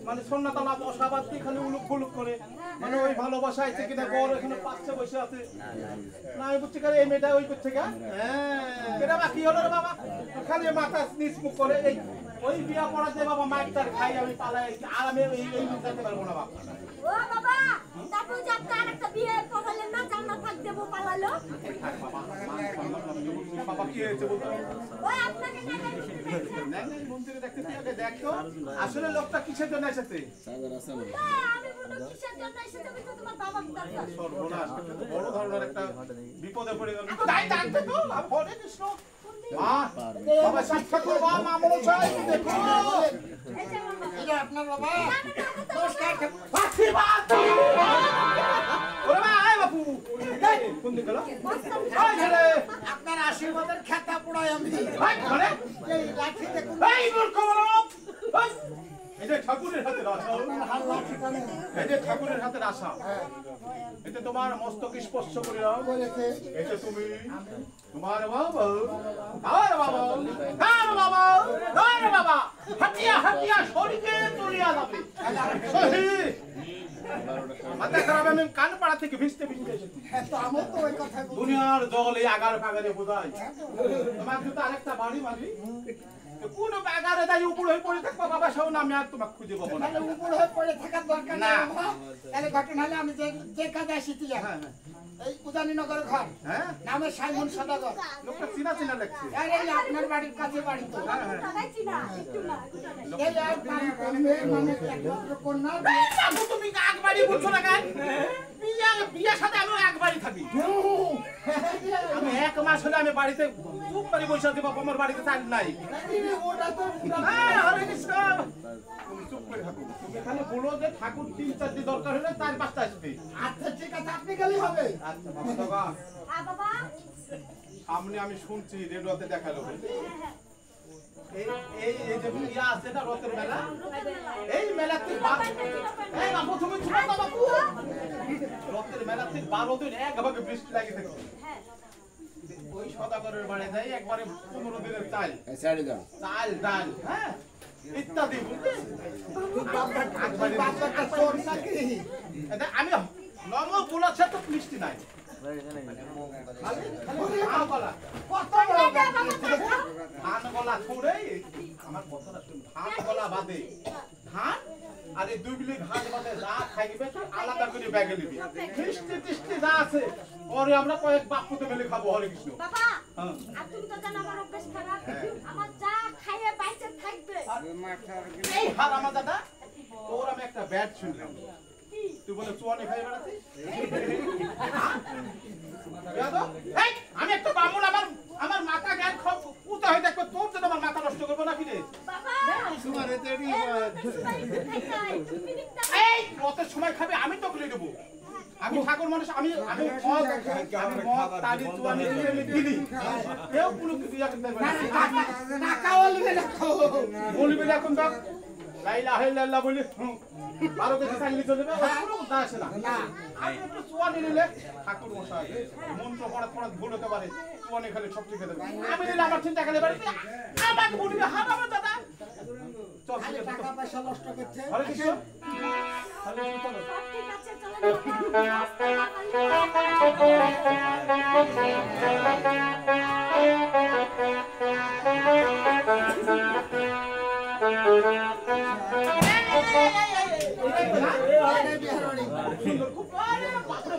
মানে সন্ন্যাতলা বসাবাদী খালি উলুক ফুলুক করে মানে ওই ভালোবাসা আছে কিনা বড় এখানে পাঁচটা বসে আছে না এই বুঝছি এই মেয়েটা ওই করছে গা এটা বা কি হলো রে বাবা খালি মাথা নিচ মুখ করে এই ওই বিয়া পড়াতে বাবা মাইকটার খাই আমি পালাই আর আমি এই মুখ করতে পারবো না বাবা ও বাবা তারপর যে আপনি আরেকটা বিয়ে পড়ালেন না জান্নাত থাক দেব পালালো বাবা কি হয়েছে বলতো ওই আপনাকে না মন্দিরে দেখতে আগে দেখো আসলে লোকটা কিসের জন্য এসেছে আমি বলবো কিসের জন্য এসেছে আমি তো তোমার বাবার দরকার সর্বনাশ বড় ধরনের একটা বিপদে পড়ে গেল তাই ডাকতে তো হরে কৃষ্ণ মা বাবা শিক্ষা করো মা মনে চাই দেখো এই যে আপনার বাবা নমস্কার আশীর্বাদ ওরে মা আয় বাপু কোন দিকে গেল আয় ছেলে আপনার আশীর্বাদের খেতা পোড়াই আমি ভাই ধরে এই লাঠি দেখুন এই মূর্খ বলদ এই যে ঠাকুরের হাতে রাশা এই যে ঠাকুরের হাতে রাশা এতে তোমার মস্তক স্পর্শ করিলাম এতে তুমি তোমার বাবা আর বাবা আর বাবা আর বাবা হাতিয়া হাতিয়া শরীরে তুলিয়া যাবে সহি মাথা খারাপ আমি কান পাড়া থেকে ভিজতে ভিজতে এসেছি তো আমার তো ওই কথা দুনিয়ার জল এই আগার ফাগারে বোঝায় তোমার তো আরেকটা বাড়ি মারি কোন বাগারে যাই উপর হয়ে পড়ে থাকবা বাবা সব না আমি আর তোমাকে খুঁজে পাবো না তাহলে উপর হয়ে পড়ে থাকার দরকার না তাহলে ঘটনা হলে আমি যে কাজে এসেছি এই উদানীনগর ঘর হ্যাঁ নামে সাইমন সদাগর লোকটা চিনা চিনা লাগছে আরে এই আপনার বাড়ির কাছে বাড়ি তো টাকাইছি না একটু না এই আর বাড়ি করবে মানে একমাত্র কন্যা বাবু তুমি আগ বাড়ি বলছো না কেন বিয়ার সাথে আমি আগ বাড়ি থাকি আমি এক মাস হলে আমি বাড়িতে চুপ করে বসে আছে বাবা আমার বাড়িতে চাল নাই ওটা তো হরে কৃষ্ণ তুমি চুপ করে থাকো তুমি খালি বলো যে ঠাকুর 3-4 দিন দরকার হলে 4-5টা আসবে আচ্ছা ঠিক আছে আপনি গেলেই হবে আচ্ছা বাবা বাবা সামনে আমি শুনছি রেডিওতে দেখালো এই এই এই যে ইয়া আছে না রথের মেলা এই মেলাতে এই বাবু তুমি চুপ করো বাবু রথের মেলাতে 12 দিন এক ভাবে বৃষ্টি লাগে থাকে ওই সদাগরের বাড়ি যাই একবারে 15 দিনের চাল চাল ডাল হ্যাঁ ইত্যাদি বুঝলে আমি নম বলাছে তো মিষ্টি নাই ধান গলা ছড়ে আমার কথাটা শুন ধান গলা বাদে ধান আর এই 2 বিলি ঘাস বাদে যা খাইবে আলাদা করে ব্যাগে নিবি মিষ্টি টিষ্টি যা আছে পরে আমরা কয়েক বাপুতে মিলে খাবো হরে কৃষ্ণ বাবা আর তুমি তো জানো আমার অভ্যাস খারাপ আমার যা খাইয়ে বাইচে থাকবে এই হারামা দাদা তোর আমি একটা ব্যাট শুনলাম তুই বলে চুয়ানি খাই বেড়াচ্ছিস আমি একটা বামুন আমার মাথা জ্ঞান খুব উঁচা হয়ে দেখবে তোর জন্য আমার মাথা নষ্ট করবো না কিরে এই কত সময় খাবে আমি তো খুলে দেবো আমি ঠাকুর মানুষ আমি মদ তালি চুয়ানি আমি কিনি কেউ কোনো কিছু বলবে এখন তো লাইলা হাইল্লাহ বলি 12 কেজি চাইলে চলে যাবে কোনো কথা আসে না আমি একটু চুয়ানি নিলে ঠাকুর মশাই মন্ত্র পড়া ভুল হতে পারে চুয়ানি খালি সব ঠিক হতে পারে আমি নিলে আমার চিন্তা করে বাড়িতে আমাকে বলবে হারাবে দাদা চল টাকা পয়সা নষ্ট করছে হরে কৃষ্ণ হরে কৃষ্ণ চলো ঠিক আছে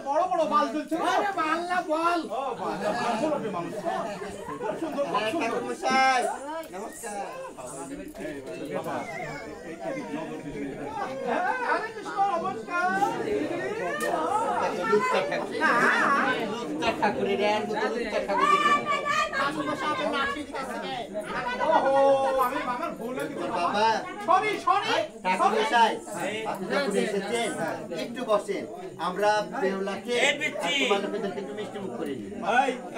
বড় বড় বাল চলছে আরে বাল্লা বল ও বাল মানুষ সুন্দর ঠাকুর মশাই নমস্কার হরে কৃষ্ণ নমস্কার ঠাকুরের ঠাকুর আমি আমার ভুল হয়ে গেছে বাবা সরি ঠাকুর মশাই আপনি যখন এসেছেন একটু বসেন আমরা বেহুলাকে তোমাদেরকে একটু মিষ্টি মুখ করে দিই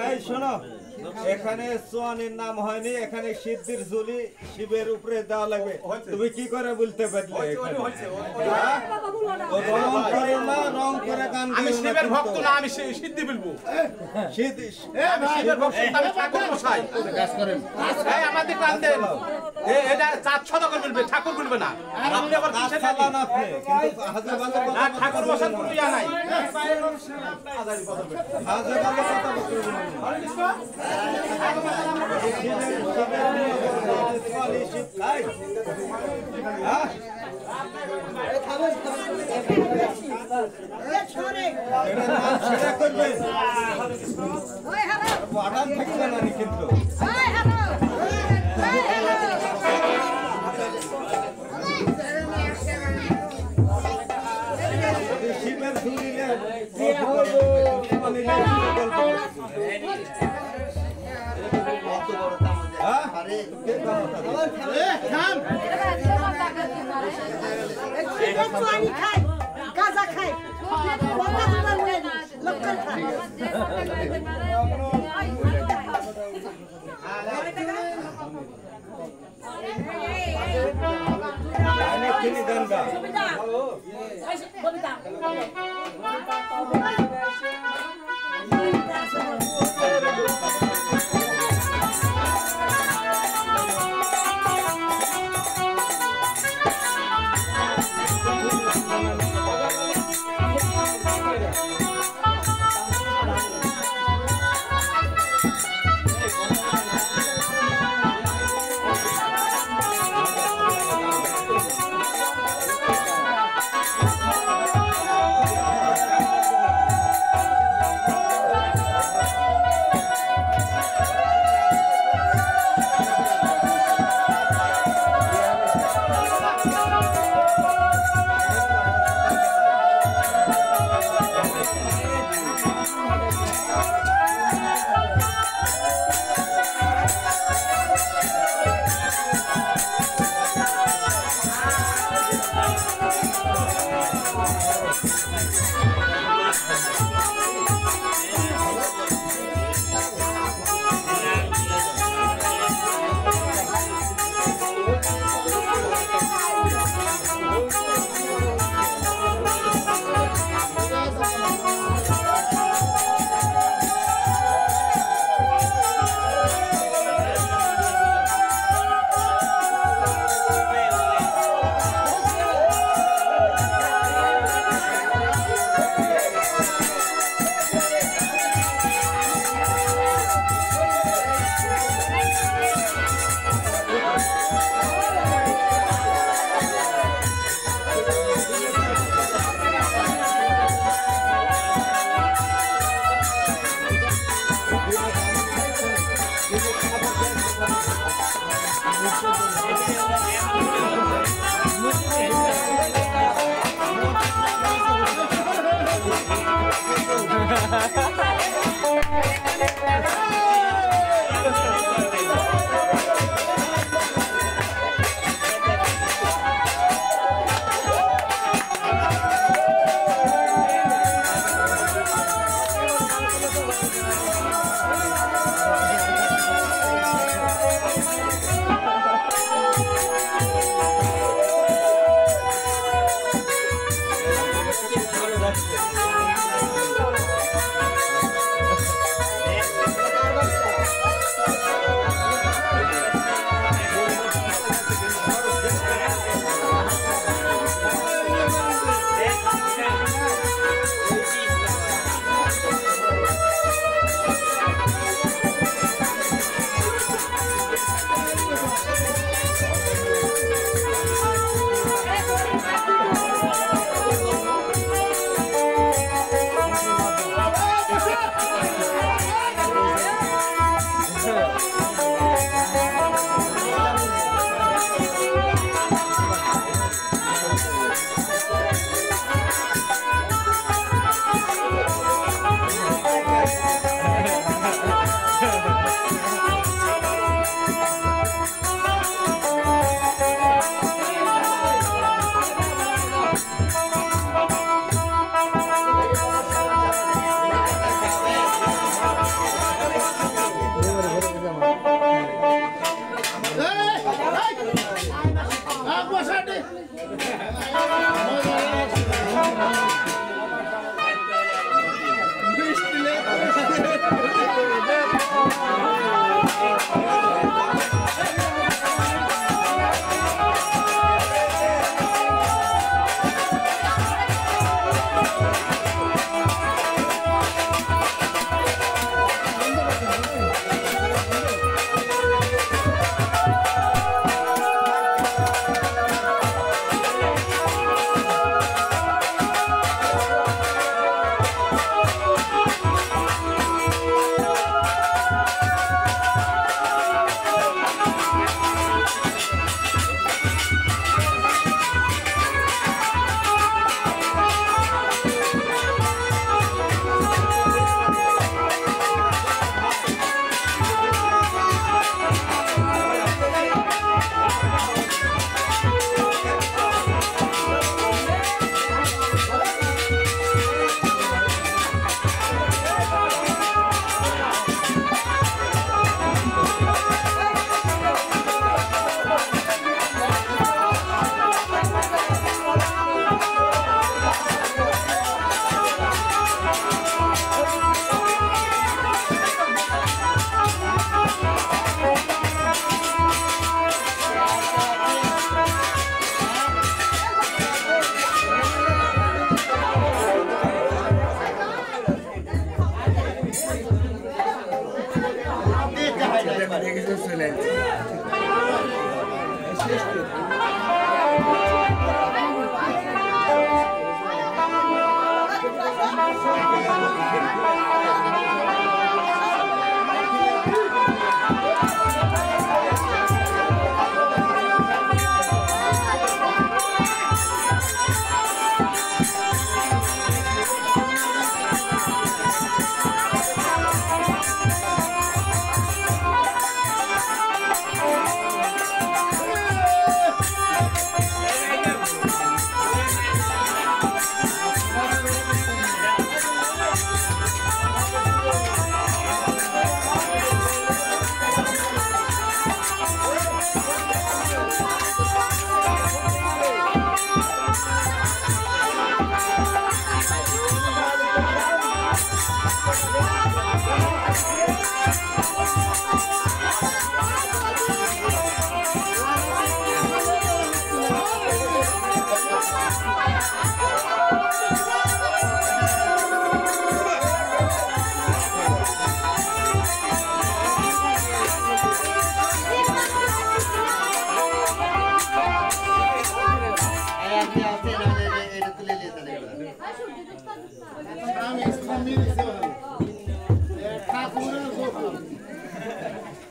এই শোনো এখানে সোয়ানের নাম হয়নি এখানে সিদ্ধির ঝুলি শিবের উপরে দেওয়া লাগবে তুমি কি করে বলতে পারলে রং করে না রং করে গান আমি শিবের ভক্ত না আমি সিদ্ধি বলবো সিদ্ধি আমি শিবের ভক্ত আমি ঠাকুর মশাই কাজ করেন এই আমাদের কান দেন এটা চাঁদ সদাগর বলবে ঠাকুর বলবে না আপনি আবার কাজ কিসের চালান আপনি কিন্তু হাজার বাজার না ঠাকুর মশাই কোনো ইয়া নাই হাজার বাজার কথা বলতে হরে কৃষ্ণ কিন্তু শিবের ঝুলিলে আরে গাজা খাই লক্ষ্য খাই গঙ্গা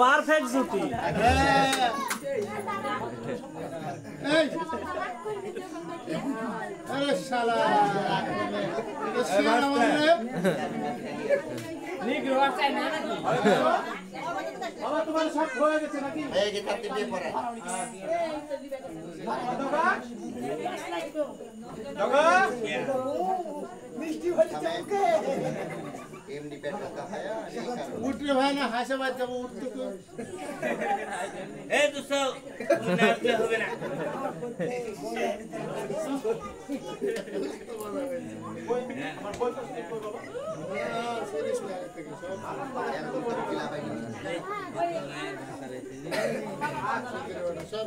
পারফেক্ট জুটি এই अरे साला ये सियाना मारे नी ग्रोवर चाइ ना ना বাবা তোমার সব হয়ে গেছে নাকি এই যে তাতে দিয়ে পড়ে জগৎ मिष्टी भले चमके এমনি পেট ব্যথা হয় उठ रे भाई ना हासे बात जब उठ तो ए दोस्तों उन्हें হবে না আমার বই তো স্লিপ করো বাবা सीरियस लगे थे सब सर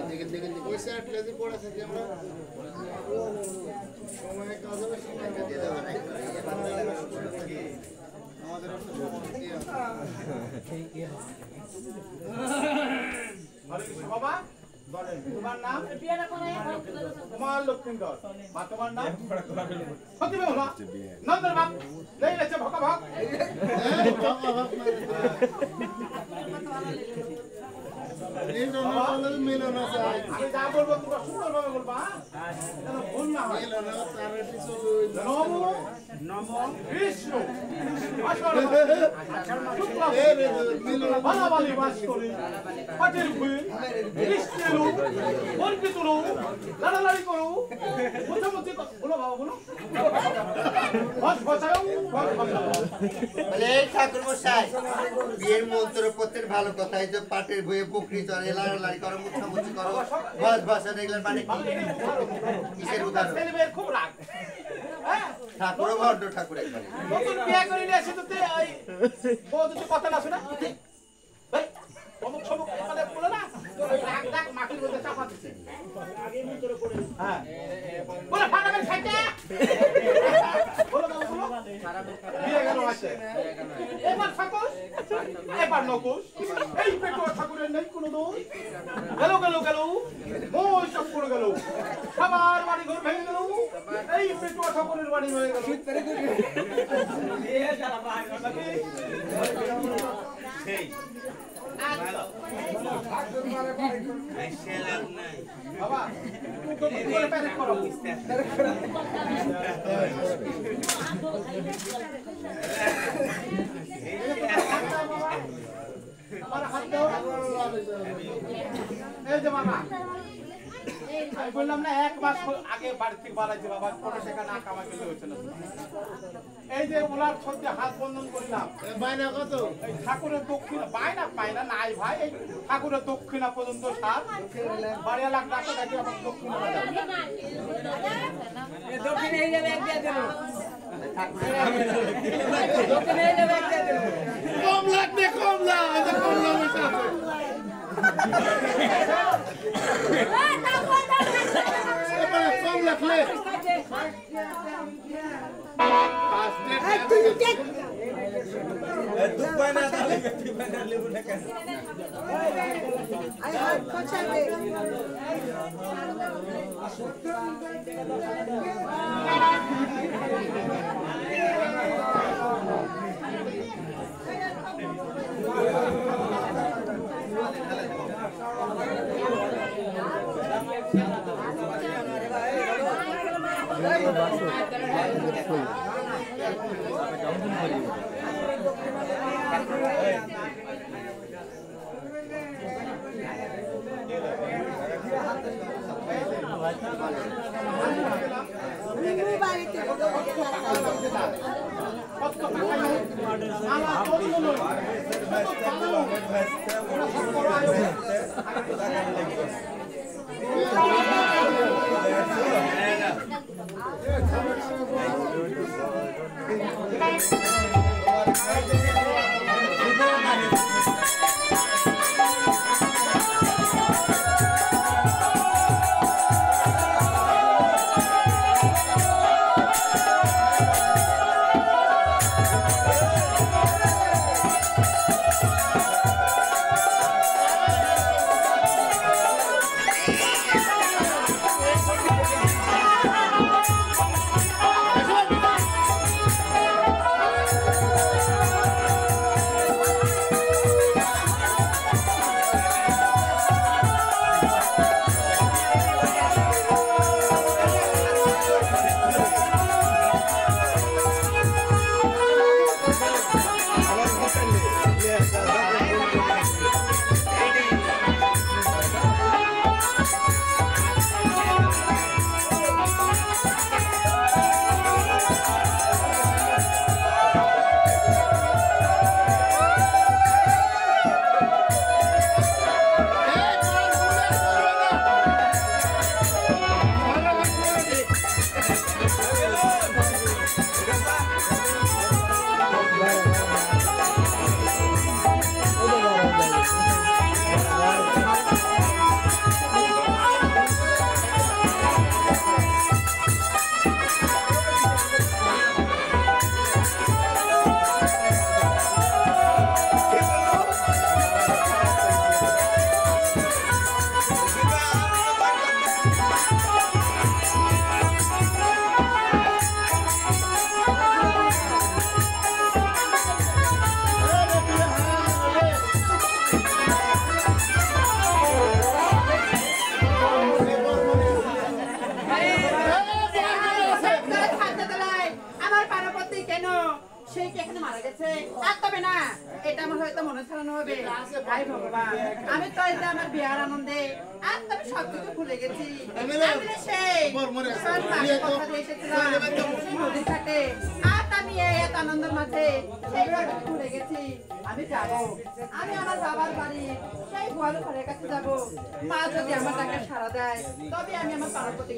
দেখেন দেখেন ওই সাইড লেজি পড়ে থাকে আমরা সময় কাজ হবে সময় দিয়ে দেব আমাদের হরে কৃষ্ণ বাবা বলেন তোমার নাম কুমার লক্ষ্মীধর মা তোমার নাম সত্যি বলো নন্দর বাপ লেই লেছে ভকা ভক মিলন আছে আমি যা বলবো তোমরা সুন্দরভাবে বলবা যেন ভুল না হয় নমো নমো কৃষ্ণ বালাবালি বাস করি পাটের ভুল কৃষ্ণের বর্গিত লাড়ালাড়ি করো মোছামুছি বলো বাবা বলো বস বসাও বলে ঠাকুর মশাই বিয়ের মন্ত্র পত্রের ভালো কথা এই যে পাটের বইয়ে পুকুরি চড়ে লাড়ালাড়ি করো মুছামুছি করো বস বসা দেখলেন মানে কি কিসের উদাহরণ ছেলেমেয়ের খুব রাগ হ্যাঁ ঠাকুর ভদ্র ঠাকুর একবারে নতুন বিয়ে করিলে এসে তো ওই বউ যদি কথা না শোনা ভাই অমুক সমুক মানে বলে না ওই রাগ রাগ মাটির মধ্যে চাপা দিচ্ছে হ্যাঁ বলে ফাটাবেন খাইতে বলো বাবা বলো বিয়ে গেল আছে এবার ঠাকুর এবার নকুশ এই পেটুয়া ঠাকুরের নেই কোনো দোষ গেল গেল গেল মই সব পড়ে গেল সবার বাড়ি ঘর ভেঙে গেল এই পেটুয়া ঠাকুরের বাড়ি হয়ে গেল বাবা তুই তো করে প্যারেড করো আমার হাত দাও এই যে বাবা আমি বললাম না এক মাস আগে বাড়ি থেকে বাড়াইছে বাবা 15 টাকা না কামাই করলে হচ্ছে না এই যে ওনার সত্যি হাত বন্ধন করলাম বাইনা কত এই ঠাকুরের দক্ষিণা বাইনা পায়না নাই ভাই এই ঠাকুরের দক্ষিণা পর্যন্ত সার বাড়িয়া লাখ টাকা দেখি আমার দক্ষিণা দক্ষিণে এই যাবে এক দিয়ে দেব দক্ষিণে এই যাবে এক দিয়ে দেব কম লাগবে কম লাগ এটা কম লাগবে এবারে কম লাগলে দুপাই না তাহলে গতি বানা লেবু না কেন হয়েছে আর তবে না এটা আমার হয়তো মনে ছাড়ানো হবে ভাই ভগবান আমি তো এই যে আমার বিয়ার আনন্দে আর তবে সব কিছু ভুলে গেছি আমি সেই কথা দিয়ে এসেছিলাম নদীর ঘাটে আর আমি এই এত আনন্দের মাঝে সেই কথা ভুলে গেছি আমি যাবো আমি আমার বাবার বাড়ি সেই গোয়াল ঘরের কাছে যাবো মা যদি আমার টাকা সারা দেয় তবে আমি আমার পার্বতী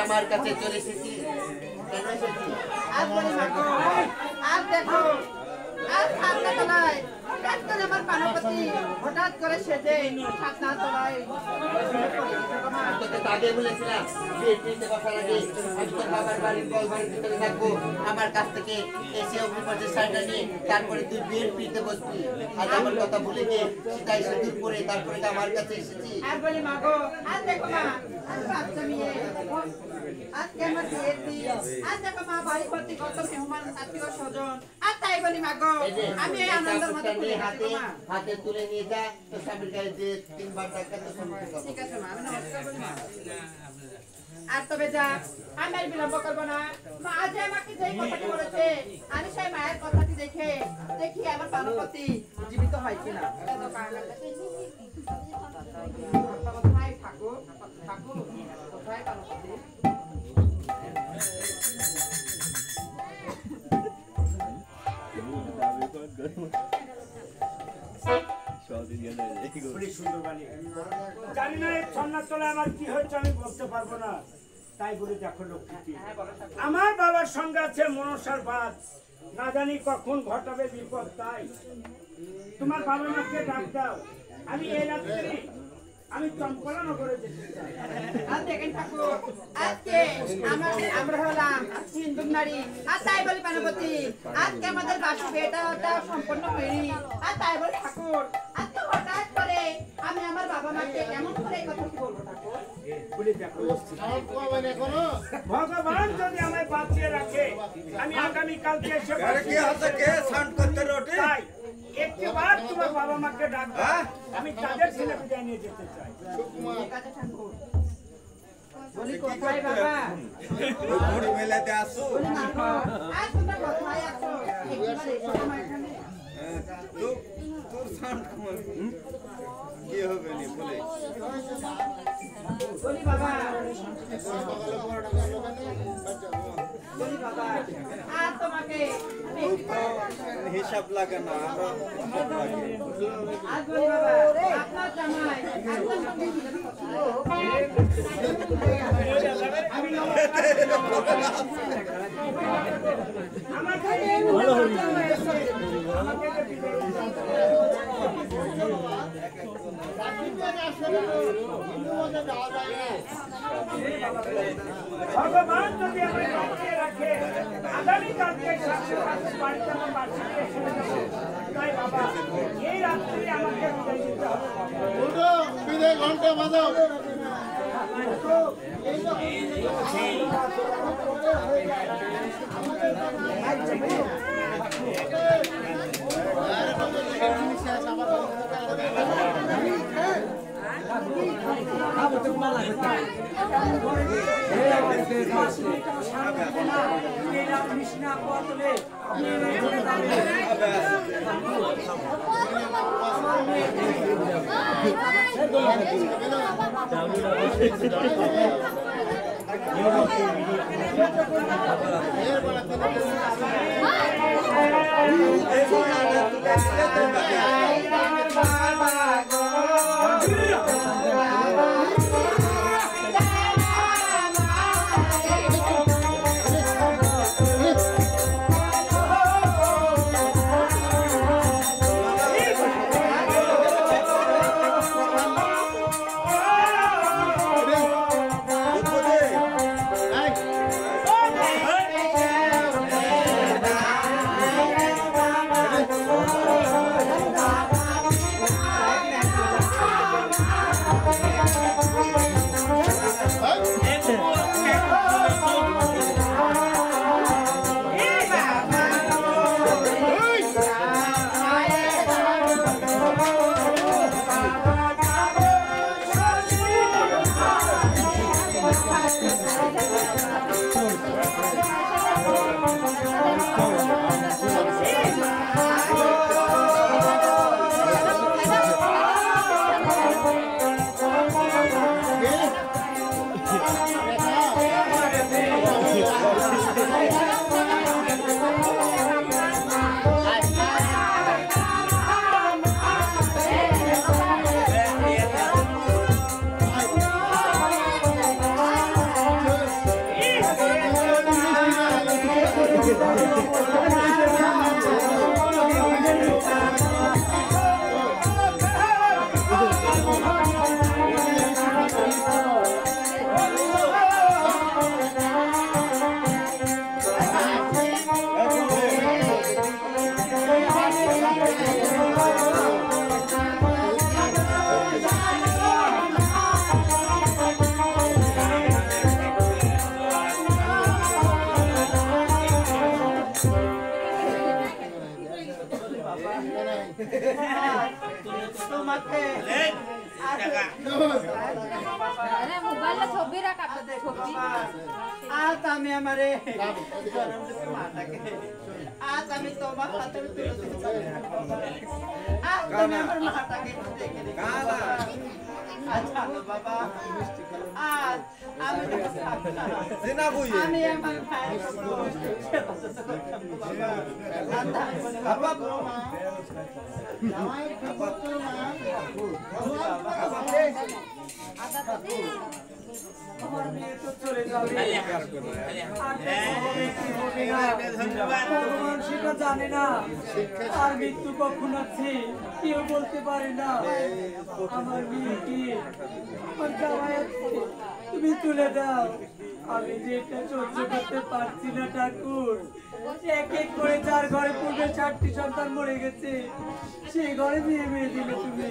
আমার কাছে চলে এসেছি হঠাৎ করে সেজে আগে বলেছিলাম বাবার বাড়ির কল বাড়ির ভিতরে থাকবো আমার কাছ থেকে এসে অগ্নিপথের সাইডটা নিয়ে তারপরে তুই বিয়ের পিঠে বসবি আর আমার কথা ভুলে গিয়ে সেটাই সিঁদুর পরে তারপরে আমার কাছে এসেছি আর বলি মাগো আর দেখো মা আর বাচ্চা মেয়ে আজকে আমার বিয়ের দিন আর দেখো মা বাড়ি ভর্তি কত মেহমান আত্মীয় স্বজন আর তাই বলি মাগো আমি এই আনন্দের মধ্যে ভুলে গেছি মা হাতে তুলে নিয়ে যা তো স্বামীর গায়ে যে 3 বার টাকা তো সম্পর্ক ঠিক আছে মা আমি নমস্কার বলি মা আর তবে যা আমি আর বিলম্ব করবো না মা আজ আমাকে যেই কথাটি বলেছে আমি সেই মায়ের কথাটি দেখি আমার পার্বতী জীবিত হয় কিনা কোথায় ঠাকুর কোথায় পার্বতী জানি না এই ছন্নার তলায় আমার কি হয়েছে আমি বলতে পারবো না তাই বলে দেখো লক্ষ্মী আমার বাবার সঙ্গে আছে মনসার বাদ না জানি কখন ঘটাবে বিপদ তাই তোমার বাবা মাকে ডাক দাও আমি এই রাত্রি আমি চম্পলা নগরে যেতে চাই আর দেখেন ঠাকুর আজকে আমরা হলাম হিন্দু নারী আর তাই বলি পার্বতী আজকে আমাদের বাসু বিয়েটা সম্পন্ন হয়নি আর তাই বলি ঠাকুর আজকে হঠাৎ করে আমি আমার বাবা মাকে কেমন করে এই কথা কি বলবো ঠাকুর বলে দেখো ভগবান যদি আমায় বাঁচিয়ে রাখে আমি আগামীকালকে এসে তাই একবার তোমার বাবা মাকে ডাক দাও আমি তাদের ছেলে বিদায় নিয়ে যেতে চাই ঠিক আছে ঠাকুর বলি কোথায় বাবা ঘড়ি মেলাতে আসো বলি মা আজ তোমরা কোথায় আছো একবার এসো আমার এখানে তোর সাউন্ড কমাল কি হবে নি বলে বলি বাবা বলি বাবা আর তোমাকে হিসাব লাগে না আমরা হিসাব লাগে আর বলি বাবা আপনার জামাই একদম সঙ্গে মিলে কথা ভগবান যদি আমায় বাঁচিয়ে রাখে আগামীকালকে বাড়িতে আমার বাঁচিয়ে এসে তাই বাবা এই রাত্রি আমাকে বিদায় দিতে হবে বিদায় ঘন্টা বাজাও মোবাইলে ছবি রাখা ছবি আজ আমি আমারে আজ আমি তোমার হাতে তুলে দিচ্ছি আজ তুমি আমার মাটাকে দেখে আচ্ছা বাবা আজ আমি আমি আমার ভাই আমার মেয়ে তো চলে যাবে ভগবান সেটা জানে না আর মৃত্যু কখন আছে কেউ বলতে পারে না আমার মেয়ে কি আমার জামাই আছে তুমি তুলে দাও আমি যে এটা সহ্য করতে পারছি না ঠাকুর এক এক করে 4 ঘরে পূর্বে 4টি সন্তান মরে গেছে সেই ঘরে বিয়ে মেয়ে দিলে তুমি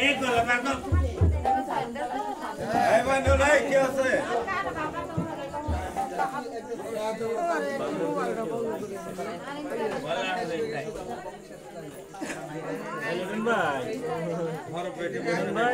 এই গলা পাকো এই বন্ধু নাই কি আছে ঘর পেটে বসে ভাই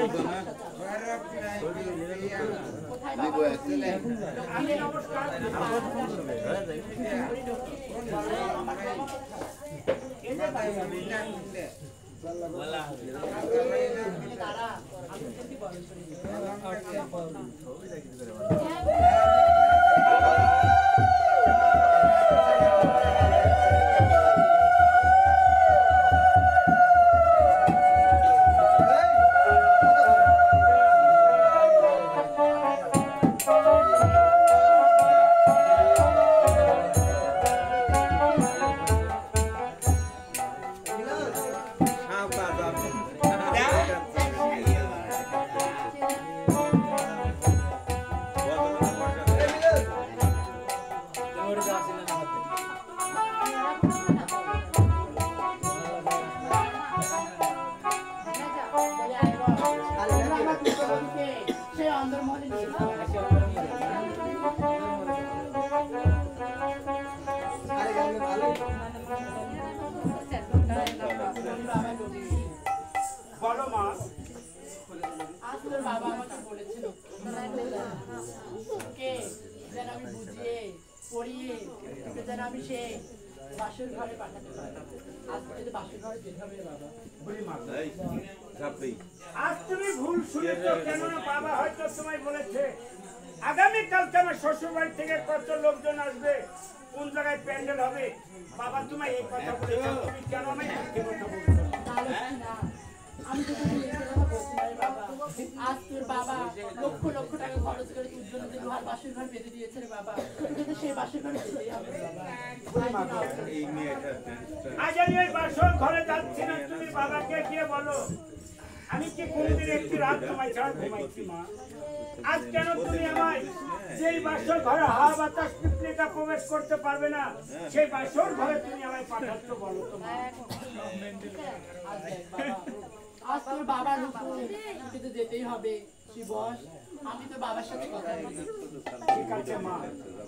বলো মা আজ তোর বাবা আমাকে বলেছিল কে যেন আমি বুঝিয়ে পড়িয়ে তোকে যেন আমি সে বাসর ঘরে পাঠাতে পারি। আজ যদি বাসর ঘরে যেতে হবে বাবা। আজ তুমি ভুল শুনেছ, কেননা বাবা হয়তো তোমায় বলেছে আগামীকালকে আমার শ্বশুর বাড়ি থেকে কত লোকজন আসবে, কোন জায়গায় প্যান্ডেল হবে। বাবা তোমায় এই কথা বলেছে, তুমি কেন আমায় মিথ্যে কথা বলছো? আমি তো তোকে মিথ্যে কথা বলছি না রে বাবা। আজ তোর বাবা লক্ষ লক্ষ টাকা খরচ করে উজ্জ্বলতে লোহার বাসর ঘর বেঁধে দিয়েছে রে বাবা। কিন্তু সেই বাসর ঘরে যেতেই হবে রে বাবা। আজ আমি ওই বাসর ঘরে যাচ্ছি না, তুমি বাবাকে গিয়ে বলো আমি কি কোনদিন একটি রাত তোমায় ছাড়া ঘুমাইছি মা? আজ কেন তুমি আমায় যেই বাসর ঘরে হাওয়া বাতাস পিপলিটা প্রবেশ করতে পারবে না, সেই বাসর ঘরে তুমি আমায় পাঠাচ্ছ বলো তো মা? আজ দেখ বাবা, আজ তোর বাবার হুকুম, তোকে তো যেতেই হবে। শিবস, আমি তো বাবার সাথে কথা বলি। ঠিক আছে মা,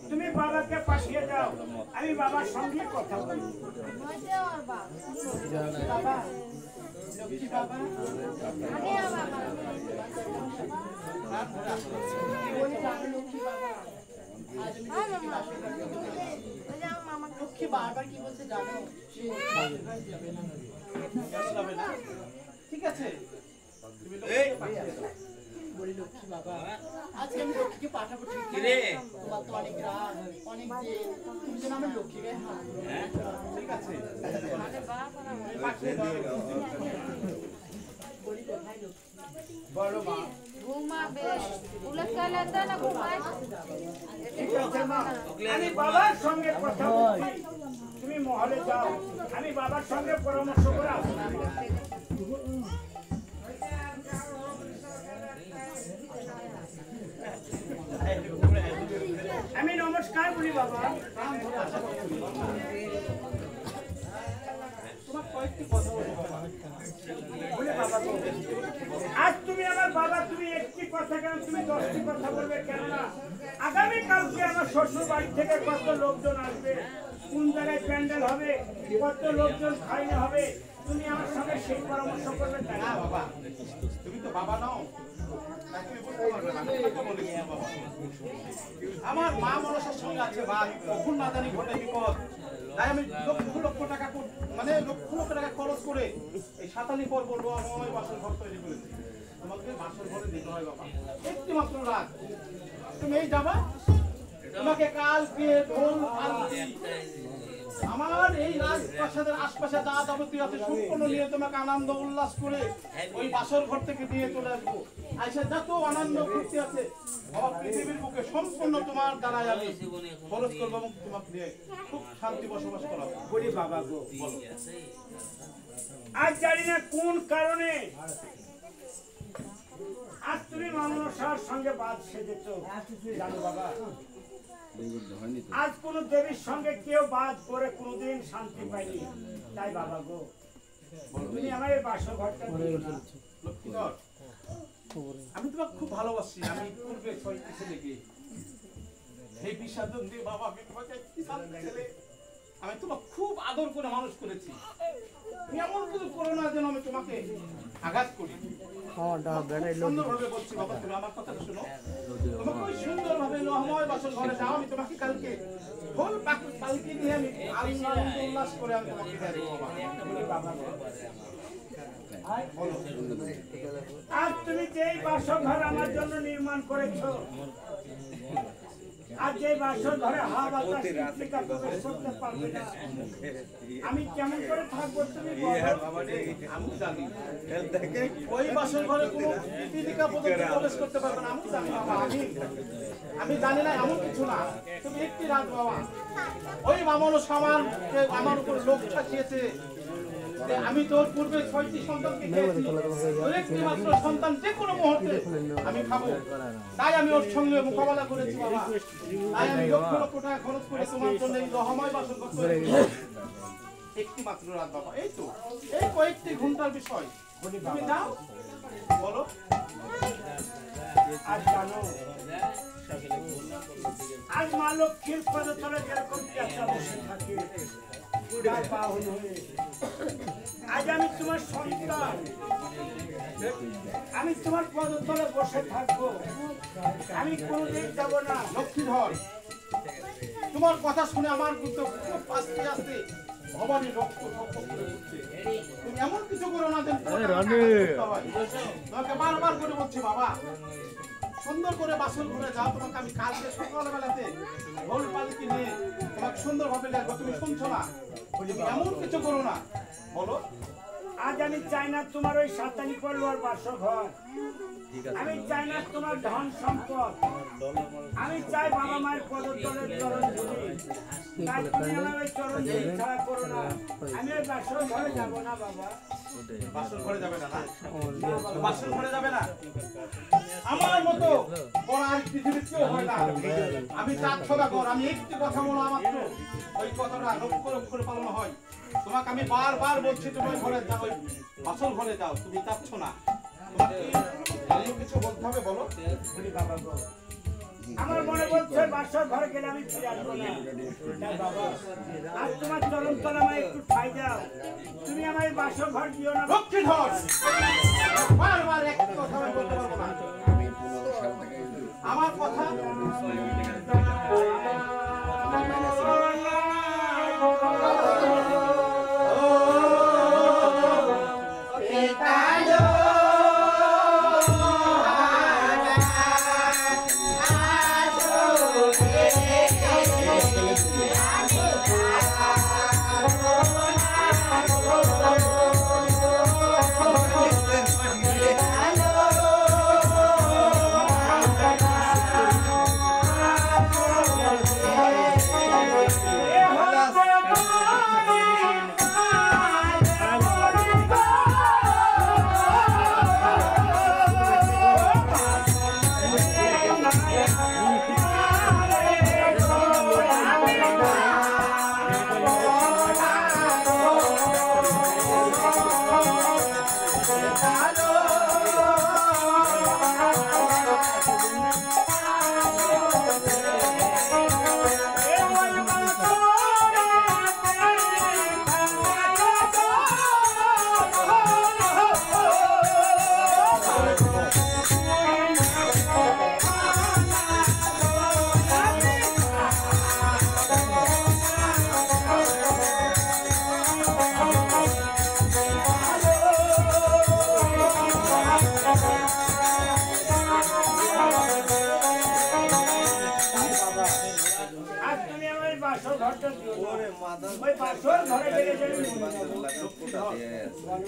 তুমি বাবাকে পাঠিয়ে দাও, আমি বাবার সঙ্গে কথা বলি। বাবা, লক্ষ্মী বাবা, ওই জানো লক্ষ্মী বাবা, আজ আমি লক্ষ্মীকে বাসর ঘরে যেতে বলেছি। লক্ষ্মী বারবার কি বলছে জানো? সে বাসর ঘরে যাবে না। যাবে না? ঠিক আছে, তুমি বলি লক্ষ্মী বাবা, আজকে আমি লক্ষ্মীকে পাঠাবো ঠিক কি রে? তোমার তো অনেক রাত, অনেক যে তুমি যেন আমার লক্ষ্মীকে ঠিক আছে বলি কোথায় লক্ষ্মী? বলো মা। ঘুমাবে উলট গেলে তো না ঘুমায় ঠিক আছে মা, আমি বাবার সঙ্গে কথা বলছি, তুমি মহলে যাও, আমি বাবার সঙ্গে পরামর্শ করে আসবো। আমি নমস্কার বলি বাবা। তোমার কয়েকটি কথা বলবো বলে বাবা গো, আজ তুমি আমার বাবা, তুমি একটি কথা কেন, তুমি 10টি কথা বলবে কেন না? আগামীকালকে আমার শ্বশুর বাড়ি থেকে কত লোকজন আসবে, কোন জায়গায় প্যান্ডেল হবে, কত লোকজন খাইতে হবে, তুমি আমার সঙ্গে সেই পরামর্শ করবে তাই না? বাবা, তুমি তো বাবা নও, তাই তুমি বলতে পারবে না। আমি কথা বলেছি না বাবা। আমার মা মনসার সঙ্গে আছে ভাই, কখন না জানি ঘটে বিপদ। তাই আমি লক্ষ লক্ষ টাকা মানে লক্ষ লক্ষ টাকা খরচ করে এই 7 পর বলবো আমার বাসর ঘর তৈরি করেছি। তোমাকে বাসর ঘরে দিতে হয় বাবা, একটি মাত্র রাত তুমি এই যাবা। তোমাকে কালকে ঢোল আলতি আমার এই রাজপ্রাসাদের আশপাশে যা যাবতীয় আছে সম্পূর্ণ নিয়ে তোমাকে আনন্দ উল্লাস করে ওই বাসর ঘর থেকে নিয়ে চলে আসবো। আইসা যত আনন্দ ফুর্তি আছে আমার পৃথিবীর বুকে সম্পূর্ণ তোমার দ্বারাই আমি খরচ করবো এবং তোমাকে নিয়ে খুব শান্তি বসবাস করাবো। বলি বাবা গো, আজ জানি না কোন কারণে আজ তুমি মনসার সঙ্গে বাদ সেজেছ জানো বাবা। আজ কোন দেবীর সঙ্গে কেউ বাদ করে কোনোদিন শান্তি পাইনি। তাই বাবা গো, তুমি আমার এই বাসঘরটা দিও না। লক্ষ্মীধর, আমি তোমাকে খুব ভালোবাসি। আমি পূর্বে 6টি ছেলেকে এই বিষাদন দিয়ে বাবা আমি তোমাকে কি শান্তি ছেলে, আমি তোমাকে খুব আদর করে মানুষ করেছি। তুমি এমন কিছু করো না যেন আমি তোমাকে আঘাত করি। সুন্দরভাবে বলছি বাবা, তুমি আমার কথাটা শোনো। তোমাকে ওই সুন্দরভাবে রহময় বাসর ঘরে যাও। আমি তোমাকে কালকে ফুল পালকি নিয়ে আমি আনন্দ উল্লাস করে আমি তোমাকে দেবো বাবা। আজ তুমি যেই বাসঘর আমার জন্য নির্মাণ করেছো, আর যে বাসর ঘরে হাওয়া বাতাস টিকা প্রবেশ করতে পারবে না, আমি কেমন করে থাকবো তুমি বলো। আমি জানি ওই বাসর ঘরে কোনো টিকা প্রবেশ করতে পারবে না। আমি জানি বাবা, আমি জানি না এমন কিছু না। তুমি একটি রাত বাবা, ওই মামন সামান আমার উপরে লোক চাপিয়েছে। আমি তোর পূর্বে 6টি সন্তানকে খেয়েছি, ওর একটি মাত্র সন্তান যে কোনো মুহূর্তে আমি খাবো। তাই আমি ওর সঙ্গে মোকাবেলা করেছি বাবা। তাই আমি লক্ষ লক্ষ টাকা খরচ করে তোমার জন্য এই রহময় বাসন করতে একটি মাত্র রাত বাবা। এই তো এই কয়েকটি ঘন্টার বিষয়, তুমি যাও বলো। আজ জানো, আজ মা লক্ষ্মীর পদতলে যেরকম পেঁচা বসে থাকে, গায়ে পা হয়ে, আজ আমি তোমার সন্তান, আমি তোমার পদতলে বসে থাকবো। আমি কোনোদিন যাব না। লক্ষ্মীধর, তোমার কথা শুনে আমার কিন্তু খুব আস্তে আস্তে ভবানী রক্ত টকবক করে উঠছে। তুমি এমন কিছু করো না যেন তোমাকে বারবার করে বলছি বাবা, সুন্দর করে বাসন ঘুরে যাও। তোমাকে আমি কালকে সকালবেলাতে ঢোল পালকি নিয়ে তোমাকে সুন্দরভাবে লাগবো। তুমি শুনছো না? তুমি এমন কিছু করো না বলো। আজ আমি চাই না তোমার ওই সাতানি পড়লোয়ার বাসঘর, আমি চাই না তোমার ধন সম্পদ, আমি চাই বাবা মায়ের পদতলের চরণ ধুলি। তাই তুমি আমার ওই চরণ ধুলি ছাড়া করো না। আমি ওই বাসর ঘরে যাবো না বাবা। বাসন ঘরে যাবে না? বাসন ঘরে যাবে না? আমার মতো বড় আর পৃথিবীর কেউ হয় না। আমি 4 সদাগর, আমি একটি কথা বলো মাত্র ওই কথাটা লক্ষ লক্ষ করে পালন হয়। তোমাকে আমি বারবার বলছি তুমি ওই ঘরে যাও, ওই বাসন ঘরে যাও। তুমি যাচ্ছ না। তোমাকে অন্য কিছু বলতে হবে বলো। বাবা গো, আমার মনে বলছে বাসর ঘরে গেলে আমি ফিরে আসবো না। তাই বাবা, আজ তোমার চরণ তলে আমায় একটু ঠাই দাও। তুমি আমার এই বাসর ঘর দিও না। লক্ষ্মীধর, বারবার একটি কথা আমি বলতে পারবো না। আমার কথা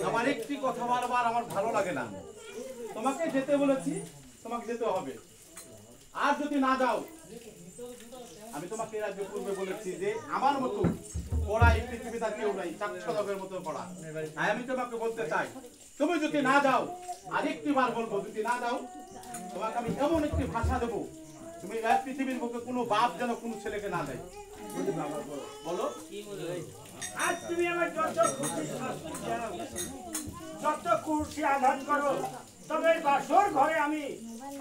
আমার একটি কথা বারবার আমার ভালো লাগে না। তোমাকে যেতে বলেছি, তোমাকে যেতে হবে। আর যদি না যাও, আমি তোমাকে এর আগে পূর্বে বলেছি যে আমার মতো পড়া এই পৃথিবীতে কেউ নাই, 4 সদাগরের মতো পড়া। তাই আমি তোমাকে বলতে চাই, তুমি যদি না যাও, আরেকটি বার বলবো, যদি না যাও তোমাকে আমি এমন একটি ভাষা দেবো তুমি এই পৃথিবীর বুকে কোনো বাপ যেন কোনো ছেলেকে না দেয়। বলো আজ তুমি আমার যত খুশি শাস্তি দাও, যত খুশি আঘাত করো, তবে এই বাসর ঘরে আমি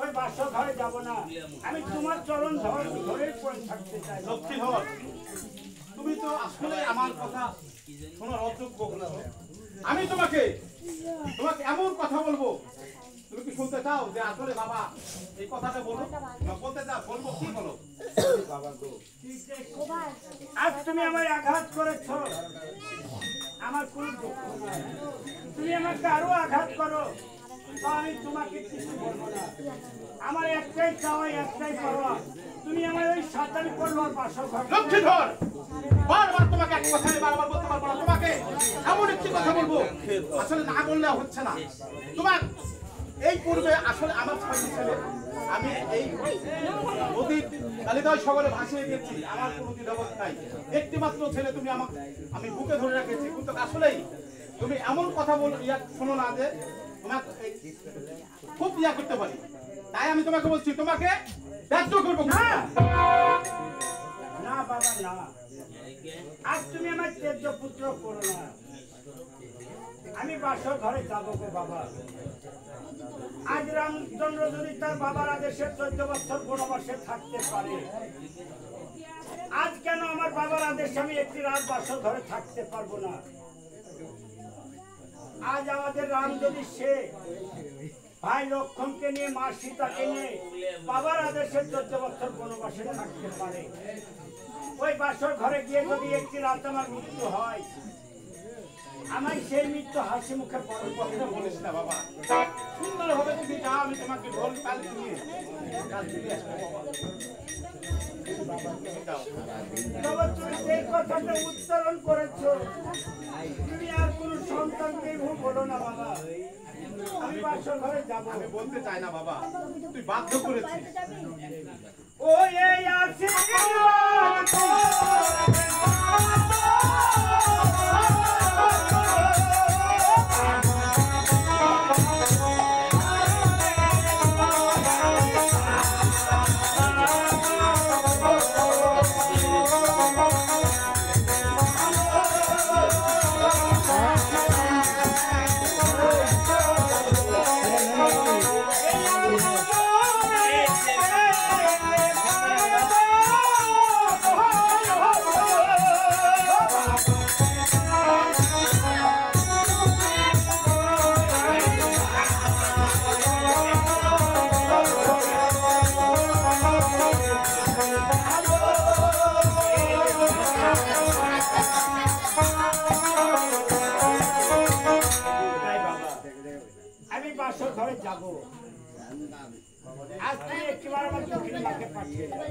ওই বাসর ঘরে যাব না। আমি তোমার চরণ ধরে পড়ে থাকতে চাই। লক্ষ্মীধর, তুমি তো আসলে আমার কথা শোনার অযোগ্য। আমি তোমাকে এমন কথা বলবো, তুমি কি শুনতে চাও যে আসলে বাবা এই কথাটা বলো? বলতে চাও, বলবো কি বলো? আজ তুমি আমায় আঘাত করেছ, আমার কোন দুঃখ নাই। তুমি আমাকে আরো আঘাত করো, তো আমি তোমাকে কিছু বলবো না। আমার একটাই চাওয়া, একটাই পাওয়া, তুমি আমার ওই সাঁতারি করলো বাসর ঘর। লক্ষ্মীধর, বারবার তোমাকে এক কথা আমি বারবার বলতে পারবো না। তোমাকে এমন একটি কথা বলবো, আসলে না বললে হচ্ছে না। তোমার এই পূর্বে আসলে আমার 6টি ছেলে, আমি এই নদীর কালিদায় সকলে ভাসিয়ে গেছি, আমার কোনো দ্বিধাবোধ নাই। একটি মাত্র ছেলে তুমি আমি বুকে ধরে রেখেছি, কিন্তু আসলেই তুমি এমন কথা শোনো না যে তোমার খুব করতে পারি। তাই আমি তোমাকে বলছি, তোমাকে ব্যর্থ করবো না। না বাবা না, আজ তুমি আমার তেজ পুত্র করো না। আমি বাসর ঘরে যাবো গো বাবা। আজ রামচন্দ্র যদি তার বাবার আদেশে 14 বছর বনবাসে থাকতে পারে, আজ কেন আমার বাবার আদেশে আমি একটি রাত বাসর ঘরে থাকতে পারবো না? আজ আমাদের রাম যদি সে ভাই লক্ষ্মণকে নিয়ে, মা সীতাকে নিয়ে বাবার আদেশে 14 বছর বনবাসে থাকতে পারে, ওই বাসর ঘরে গিয়ে যদি একটি রাত আমার মৃত্যু হয়, আমার সেই মৃত্যু হাসি মুখে কথা বলিস না বাবা। সুন্দর হবে তুমি যাও, আমি তোমাকে ঢোল পাল দিয়ে কাল ফিরে আসবো বাবা। বাবা তুমি সেই কথাটা উচ্চারণ করেছো, তুমি আর কোন সন্তানকে বলো না বাবা। আমি বাসর ঘরে যাবো। আমি বলতে চাই না বাবা, তুই বাধ্য করেছিস। ও এই আছে বাসর ঘরে যাব। আজ তুই একবার আমার দক্ষিণ মাকে পাঠিয়ে দাও।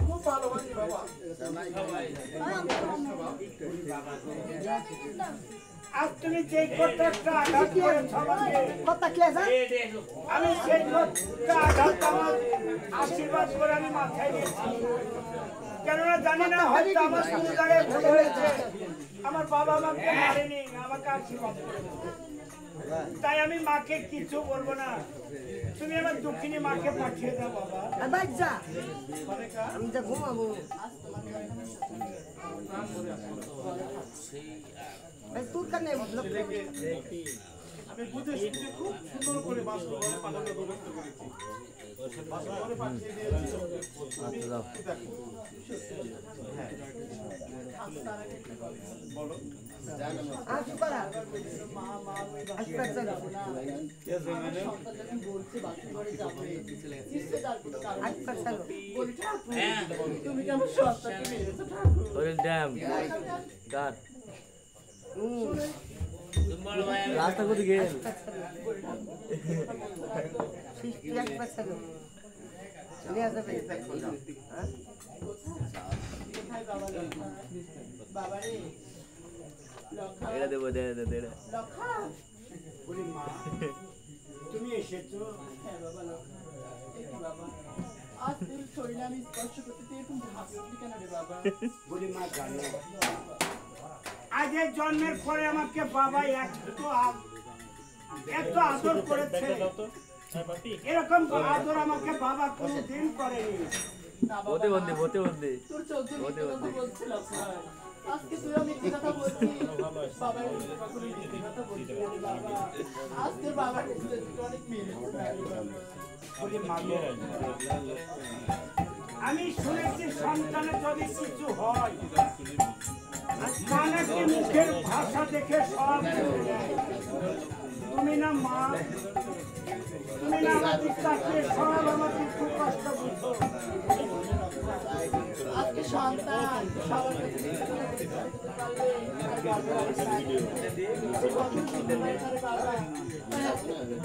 খুব ভালোবাসি বাবা। আজ তুমি যে কতটা আঘাত করেছ আমাকে, আমি সেই কতটা আঘাত আমার আশীর্বাদ করে আমি মাথায় নিয়েছি। কেননা জানি না হয়তো আমার কোনো জায়গায় ভুল হয়েছে, আমার বাবা আমাকে মারেনি, আমাকে আশীর্বাদ করেছে। তাই আমি মাকে কিছু বলবো না, তুমি আমার দক্ষিণী মাকে পাঠিয়ে দাও বাবা। আমি যা ঘুমাবো তোর কানে আমি বুঝেছি যে খুব সুন্দর করে বাসর ঘরে পাঠানোর ব্যবস্থা করেছি। বাসর ঘরে পাঠিয়ে দিয়েছি। হ্যাঁ বলো রাস্তা কোথায় গেল? এটা দেবো, দে দে দে। তুমি এসেছো? আজ তোর শরীরে আমি স্পর্শ করতে তুই এরকম ভাবলি কেন রে বাবা? বলি মা জানো আজের জন্মের পরে আমাকে বাবা এত আদর করেছে, এরকম আদর আমাকে বাবা কোনোদিন করেনি। বতে বন্দে বতে বন্দে তোর চোখে মিথ্যে কথা বলছিলাম ভাই। আজকে তুই মিথ্যে কথা বলছিস। বাবার মিথ্যে কথা বলছিস রে বাবা। আজকে বাবার সাথে অনেক মিল বলি মা গো, আমি শুনেছি সন্তানের যদি কিছু হয় মানে কি মুখের ভাষা দেখে সব চলে যায়। তুমি না মা, তুমি না আমার পিতাকে সব আমাকে খুব কষ্ট বুঝো। আজকে সন্তান সবার কাছে মিথ্যে কথা বলতে পারলে আর গর্ব হবে না। কথা শুনতে পারে না রে বাবা। তাই আজকে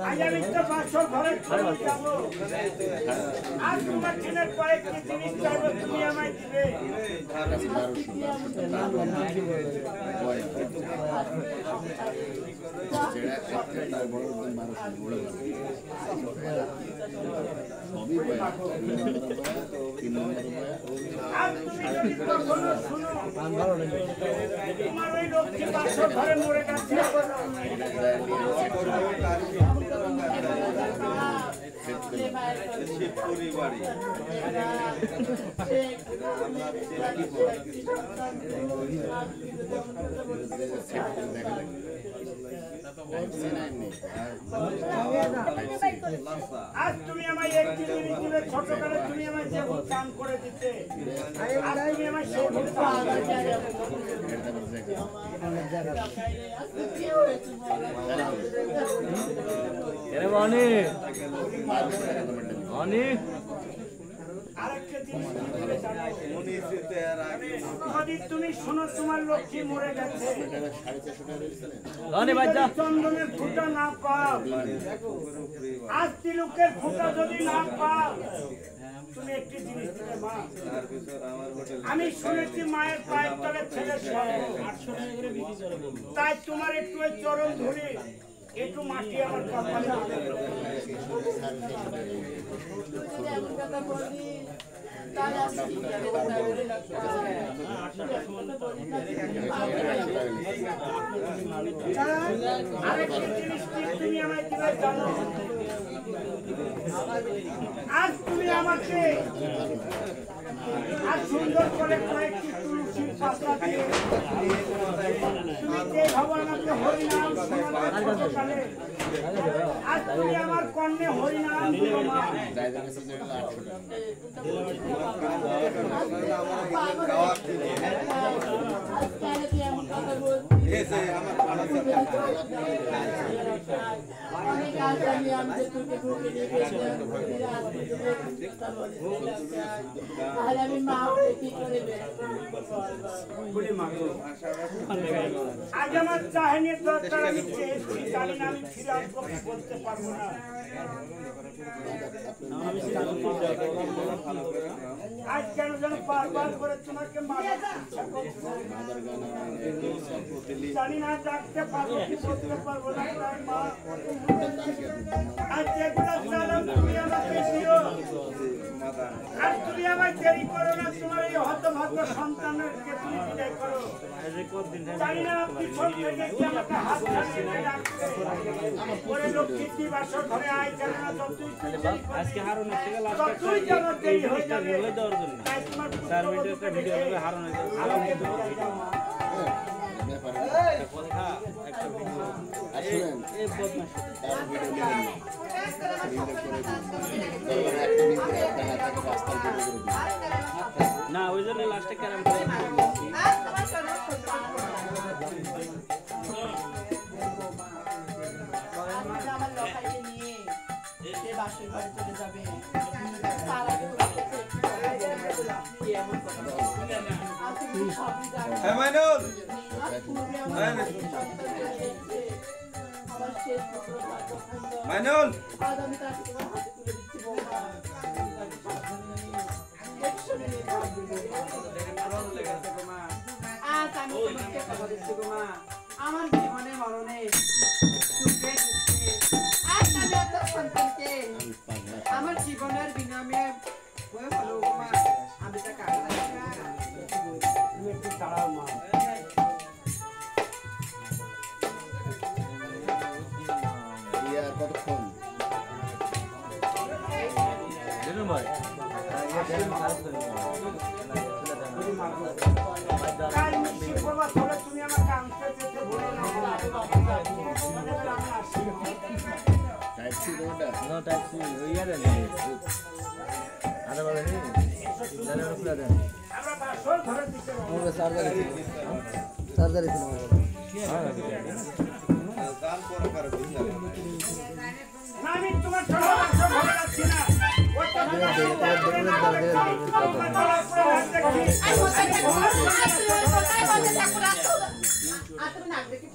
আজ আমি তো বাসর ঘরে চলে যাবো। আজ তোমার ছেলের কয়েকটি জিনিস চাইবো, তুমি আমায় দিবে। আর তুমি যদি কখনো শুনো তোমার ওই লোকটি বাসর ঘরে মরে গেছে, আজ তুমি আমায় একটি জিনিস দিলে, ছোটকালে তুমি আমায় যে চান করে দিতে, আজ তুমি আমায় সেই এরে বনি অনি আরেকটা জিনিস কি দিলে জানো? যদি তুমি শোনো তোমার লক্ষ্মী মরে গেছে, অনি বাচ্চা চন্দনের ফুটা না পাও, আজ তিলকের ফুটা যদি না পাও, তুমি একটি জিনিস দিলে মা। আমি শুনেছি মায়ের পায়ের তলে ছেলে তাই তোমার একটু ওই চরণ ধরে একটু মাটি আমার কপালে দিতে। এমন কথা বললি তাহলে আমি কি আরেকটি জিনিস কি তুমি আমায় দিলে জানো? আজ তুমি আমাকে আজ সুন্দর করে কয়েকটি তুলসীর পাতা দিয়ে তুমি যে ভগবানকে হরিনাম শোনালে ছোটকালে, আজ তুমি আমার কর্ণে হরিনাম দিও মা। অনেক আজ আমি তোকে বুকে নিয়ে গেছিলাম, তাহলে আমি মা হয়ে কি করে বলি মা গো, আজ আমার চাহিনীর দরকার, আমি চেয়েছি, জানি না আমি ফিরে আসবো কি বলতে পারবো না। আজ কেন যেন বারবার করে তোমাকে মারার ইচ্ছা করছে, জানি না ডাকতে পারবো কি বলতে পারবো না। তাই মা আজ যেগুলো চালাম তুমি আমাকে দিও, আর তুমি আমায় দেরি করো না, তোমার এই হতভাগ্য সন্তানকে তুমি বিদায় করো। জানি না পিছন থেকে কি আমাকে হাত ছাড়িয়ে ডাকছে, ওরে লক্ষ্মী বাসর ঘরে আয়, জানি না যতই আজকে হারুন থেকে লাস্ট যতই যেন দেরি হয়ে যাবে, দেওয়ার জন্য তাই তোমার 4 মিনিটের একটা ভিডিও হবে হারুন কথা একটা ভিডিও এই বদমাশ না ওই জন্য লাস্টে ক্যারাম করে আমার লখাইকে নিয়ে সে বাসের ঘরে চলে যাবে, তার আগে এমন কথা সবই জানো। আমার শেষ পুত্র মাইনুল আজ আমি তাকে তোমার হাতে তুলে দিচ্ছি বৌমা। আজ আমি তোমাকে কথা দিচ্ছি গো মা, আমার জীবনে মরণে সুখে দুঃখে আজ আমি আপনার সন্তানকে আমার জীবনের বিনিময়ে ওই হলো মা আমি তা কাটলাম তুমি একটু দাঁড়াও মা। কতক্ষণ দিনুন ভাই কাল মিষ্টি করবা তাহলে তুমি আমাকে আনতে যেতে বলো না। আমি আসি। টাইপ সি কোনটা নো ট্যাক্সি ইয়া দেন আদা বলে নি জানে রুপলা দেন আমরা বাসর ঘরে দিতে আমাকে চার্জার ছিল দান করো কারো বুঝলা না, আমি তোমার সঙ্গে বাসর ঘরে যাচ্ছি না। ওই তো তোমার গলার উপরে হাত দেখি।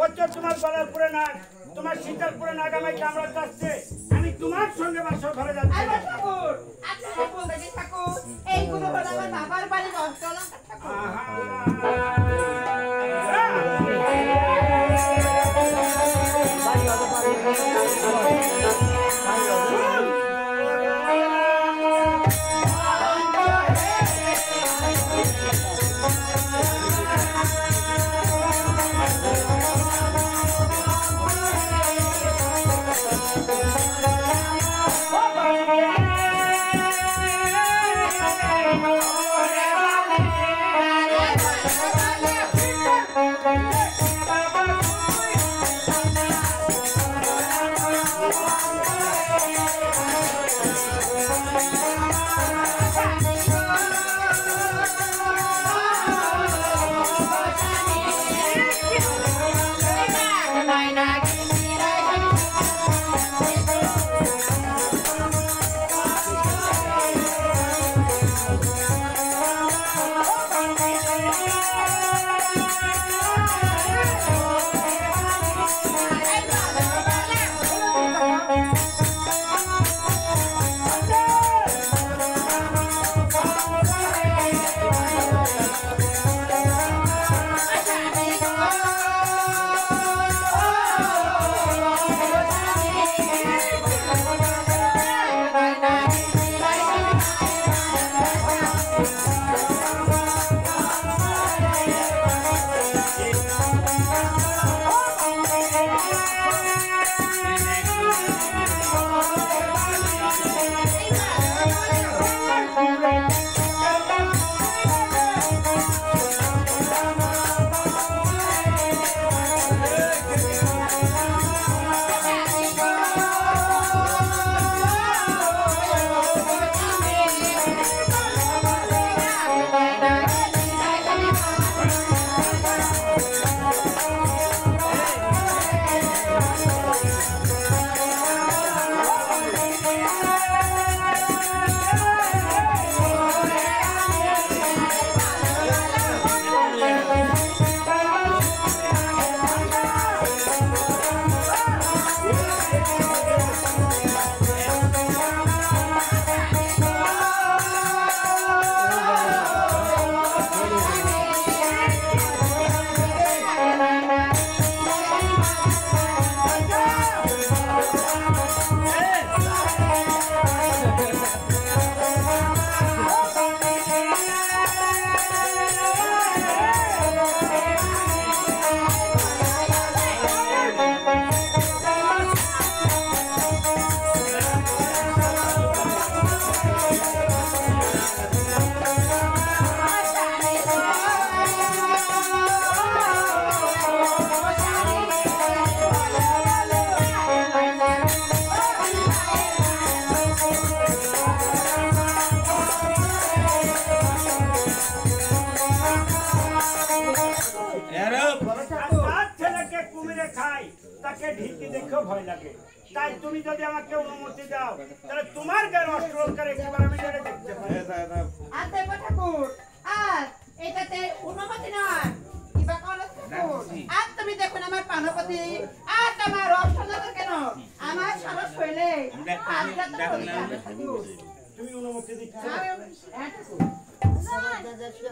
ওই তো তোমার গলার উপরে নাক, তোমার শীতের উপরে নাক আমায় কামড়া যাচ্ছে। আমি তোমার সঙ্গে বাসর ঘরে যাচ্ছি না। ঠাকুর আপনি বলতে কি ঠাকুর এইগুলো হলো আমার বাবার বাড়ির অষ্টলঙ্কার ঠাকুর তাকে ঢিকি দেখেও ভয় লাগে। তাই তুমি যদি আমাকে অনুমতি দাও তাহলে তোমার গায়ের অস্ত্রলঙ্কার একবার আমি ধরে দেখতে পারি। আর দেখো ঠাকুর আর এটাতে অনুমতি নয় কিবা করো ঠাকুর। আর তুমি দেখুন আমার পানপতি আর তোমার অস্ত্রলঙ্কার কেন আমার সারা শৈলে তুমি অনুমতি দিচ্ছ? হ্যাঁ ঠাকুর।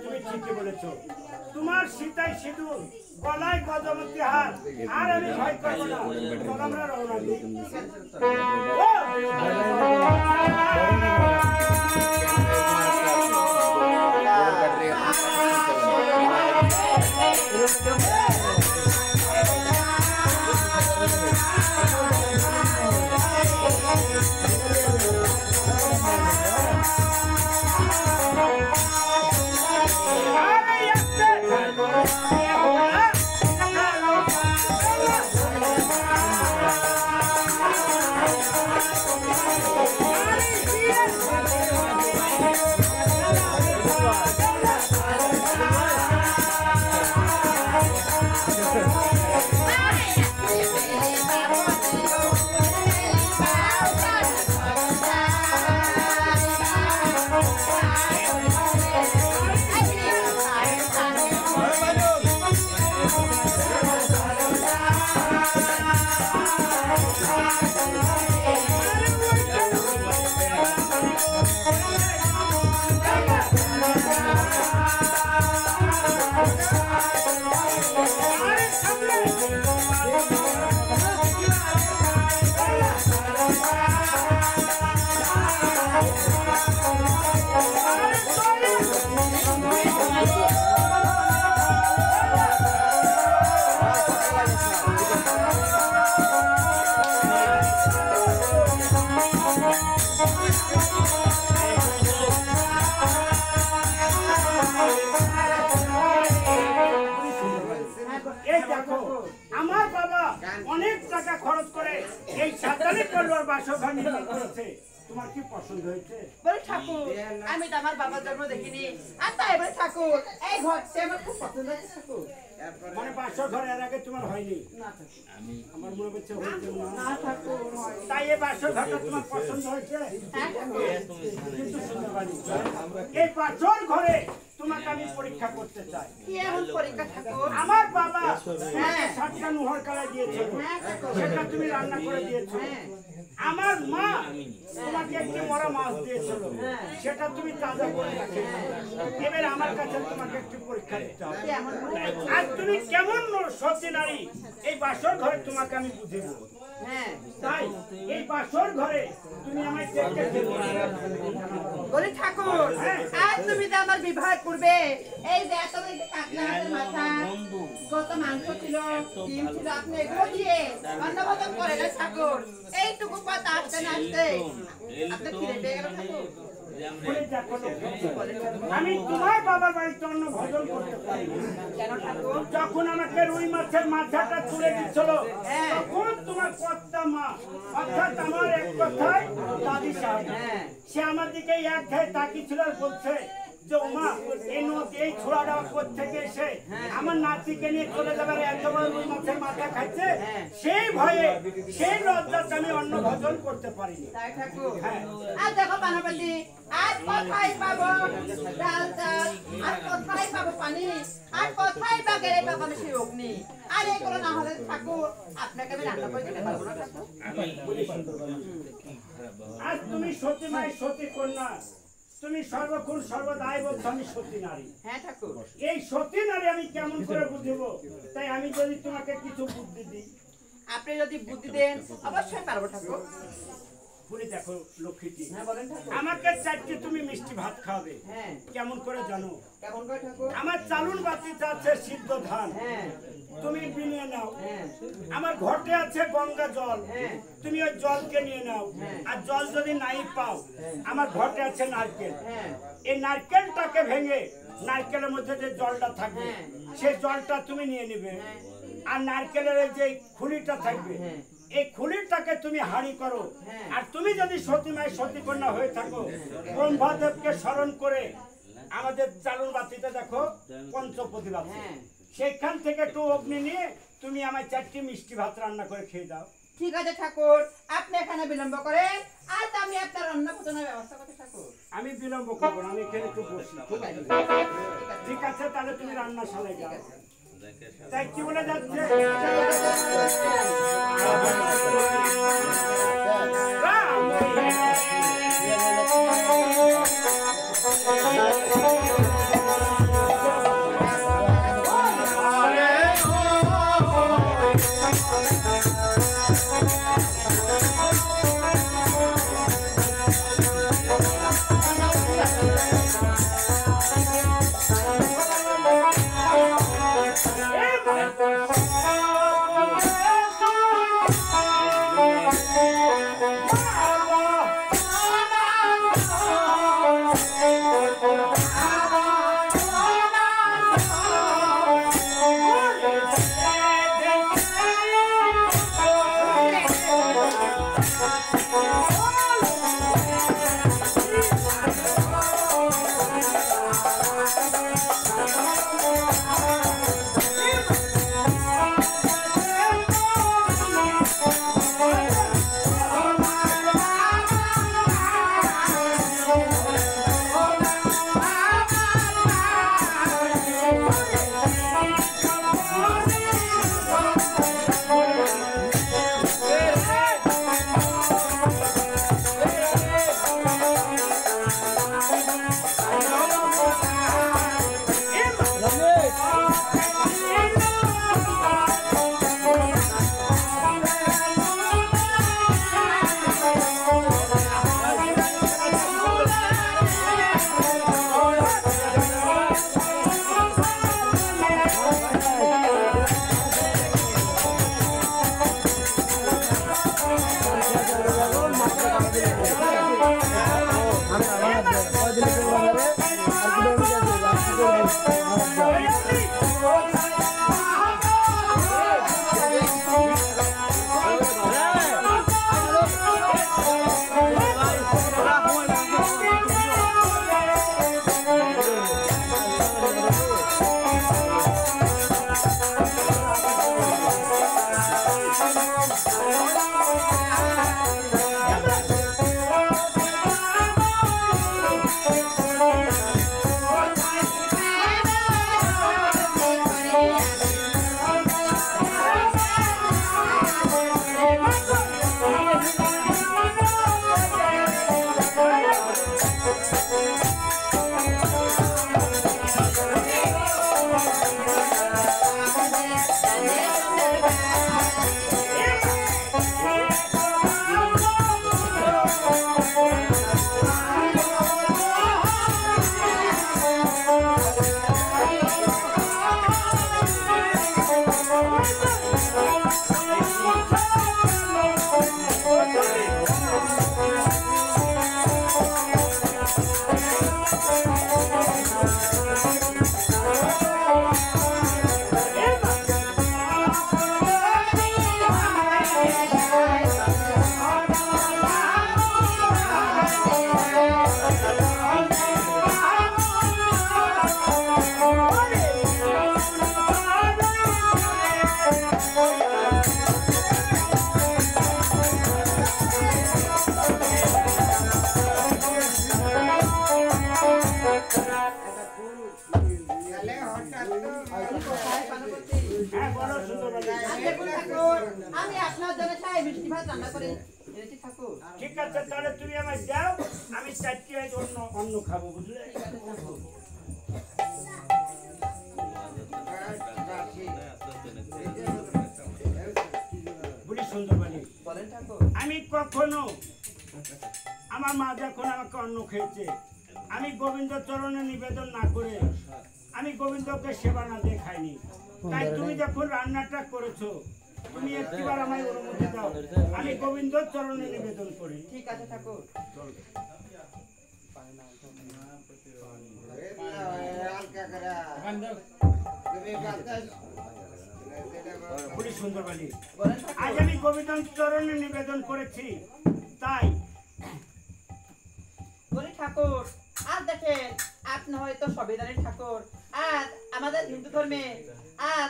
তুমি ঠিকই বলেছো। তোমার সীতাই সিঁদুর, গলায় গজমতি হার, আর আমি ভয় করবো না। চলো আমরা রওনা দিই। আমার বাবা অনেক টাকা খরচ করে এই সাতানি পল্লর বাসঘর নির্মাণ করেছে। তোমার কি পছন্দ হয়েছে? বলে ঠাকুর, আমি তো আমার বাবার জন্ম দেখিনি, আর তাই বলে ঠাকুর এই ঘরটা আমার খুব পছন্দ হয়েছে ঠাকুর। মানে বাসঘর এর আগে তোমার হয়নি? আমার মনে হচ্ছে হয়েছে না ঠাকুর। তাই এই বাসঘরটা তোমার পছন্দ হয়েছে? কিন্তু শুনতে পারি এই বাসর ঘরে তোমাকে আমি পরীক্ষা করতে চাই। কি এমন পরীক্ষা ঠাকুর? আমার বাবা সাতটা নুহার কালা দিয়েছিল, সেটা তুমি রান্না করে দিয়েছো। আমার মা তোমাকে একটি মরা মাছ দিয়েছিল, সেটা তুমি তাজা করে রাখেছো। এবার আমার কাছে তোমাকে একটি পরীক্ষা দিতে হবে। আর তুমি কেমন সতী নারী এই বাসর ঘরে তোমাকে আমি বুঝিব। তাই এই বাসর ঘরে তুমি আমায় দেখতে বলে ঠাকুর, আর তুমি তো আমার বিবাহ করবে। এই যে এত কাতলা মাথা, কত মাংস ছিল, ডিম ছিল, আপনি এগুলো দিয়ে অন্নভোজন করে না ঠাকুর। এইটুকু কথা আসতে না আসতে আপনি ফিরে পেয়ে গেল ঠাকুর। আমি তোমার বাবার বাড়িতে অন্ন ভোজন করতে পারি। যখন আমাকে রুই মাছের মাথাটা তুলে দিচ্ছিল, তখন তোমার কর্তা মা অর্থাৎ আমার এক কথায় দাদি সাহেব, সে আমার দিকে এক ধায় তাকিয়েছিল আর বলছে যে ওমা এই ছোড়াটা কোত্থেকে এসে আমার নাতিকে নিয়ে চলে যাবার এত বড় রুই মাছের মাথা খাচ্ছে। সেই ভয়ে সেই লজ্জাতে আমি অন্ন ভোজন করতে পারিনি। আর দেখো পানাপাতি, আর কোথায় পাবো ডাল চাল, আর কোথায় পাবো পানি, আর কোথায় বা গেলে পাবো আমি সেই অগ্নি। আর এগুলো না হলে ঠাকুর আপনাকে আমি রান্না করে দিতে পারবো না ঠাকুর। আর তুমি সতী মাই সতী কন্যা, তুমি সর্বক্ষণ সর্বদাই বলছো আমি সতী নারী। হ্যাঁ ঠাকুর। এই সতী নারী আমি কেমন করে বুঝব? তাই আমি যদি তোমাকে কিছু বুদ্ধি দিই। আপনি যদি বুদ্ধি দেন অবশ্যই পারবো ঠাকুর। শুনি দেখো লক্ষ্মীটি, হ্যাঁ বলেন ঠাকুর। আমাকে চারটি তুমি মিষ্টি ভাত খাওয়াবে। হ্যাঁ। কেমন করে জানো? কেমন করে ঠাকুর? আমার চালুন বাতিতে আছে সিদ্ধ ধান, হ্যাঁ তুমি বিনিয়ে নাও। হ্যাঁ। আমার ঘটে আছে গঙ্গা জল, হ্যাঁ। তুমি ওই জলকে নিয়ে নাও। আর জল যদি নাই পাও, আমার ঘটে আছে নারকেল, হ্যাঁ। এই নারকেলটাকে ভেঙে নারকেলের মধ্যে যে জলটা থাকবে সেই জলটা তুমি নিয়ে নেবে। আর নারকেলের যে খুলিটা থাকবে এই খুলিটাকে তুমি হাড়ি করো। আর তুমি যদি সতীমায় সতীকন্যা হয়ে থাকো, ব্রহ্মদেবকে স্মরণ করে আমাদের চালুন বাতিতে দেখো পঞ্চপতি বাতি, সেখান থেকে একটু অগ্নি নিয়ে তুমি আমায় চারটি মিষ্টি ভাত রান্না করে খেয়ে দাও। ঠিক আছে ঠাকুর, আপনি এখানে বিলম্ব করেন, আর আমি আপনার অন্ন ভোজনের ব্যবস্থা করতে ঠাকুর। আমি বিলম্ব করবো না, আমি এখানে একটু বসি। ঠিক আছে, তাহলে তুমি রান্নাশালায় যাও। তাই কি বলে যাচ্ছে? আমি আপনার জন্য চাই মিষ্টি ভাত রান্না করে এনেছি ঠাকুর। ঠিক আছে, তাহলে তুমি আমায় দাও, আমি চারটি অন্য খাবো, বুঝলে? বুড়ি সুন্দরবাণী, আমি কখনো আমার মা যখন আমাকে অন্ন খেয়েছে, আমি গোবিন্দ চরণে নিবেদন না করে আমি গোবিন্দকে সেবা না দিয়ে খাইনি। তাই তুমি যখন রান্নাটা করেছো, তুমি একটিবার আমায় অনুমতি দাও, আমি গোবিন্দ চরণে নিবেদন করি। ঠিক আছে ঠাকুর। বুড়ি সুন্দরবাণী, আজ আমি গোবিন্দ চরণে নিবেদন করেছি, তাই বলি ঠাকুর, আর দেখেন আপনি হয়তো সংবিধানের ঠাকুর, আর আমাদের হিন্দু ধর্মে আর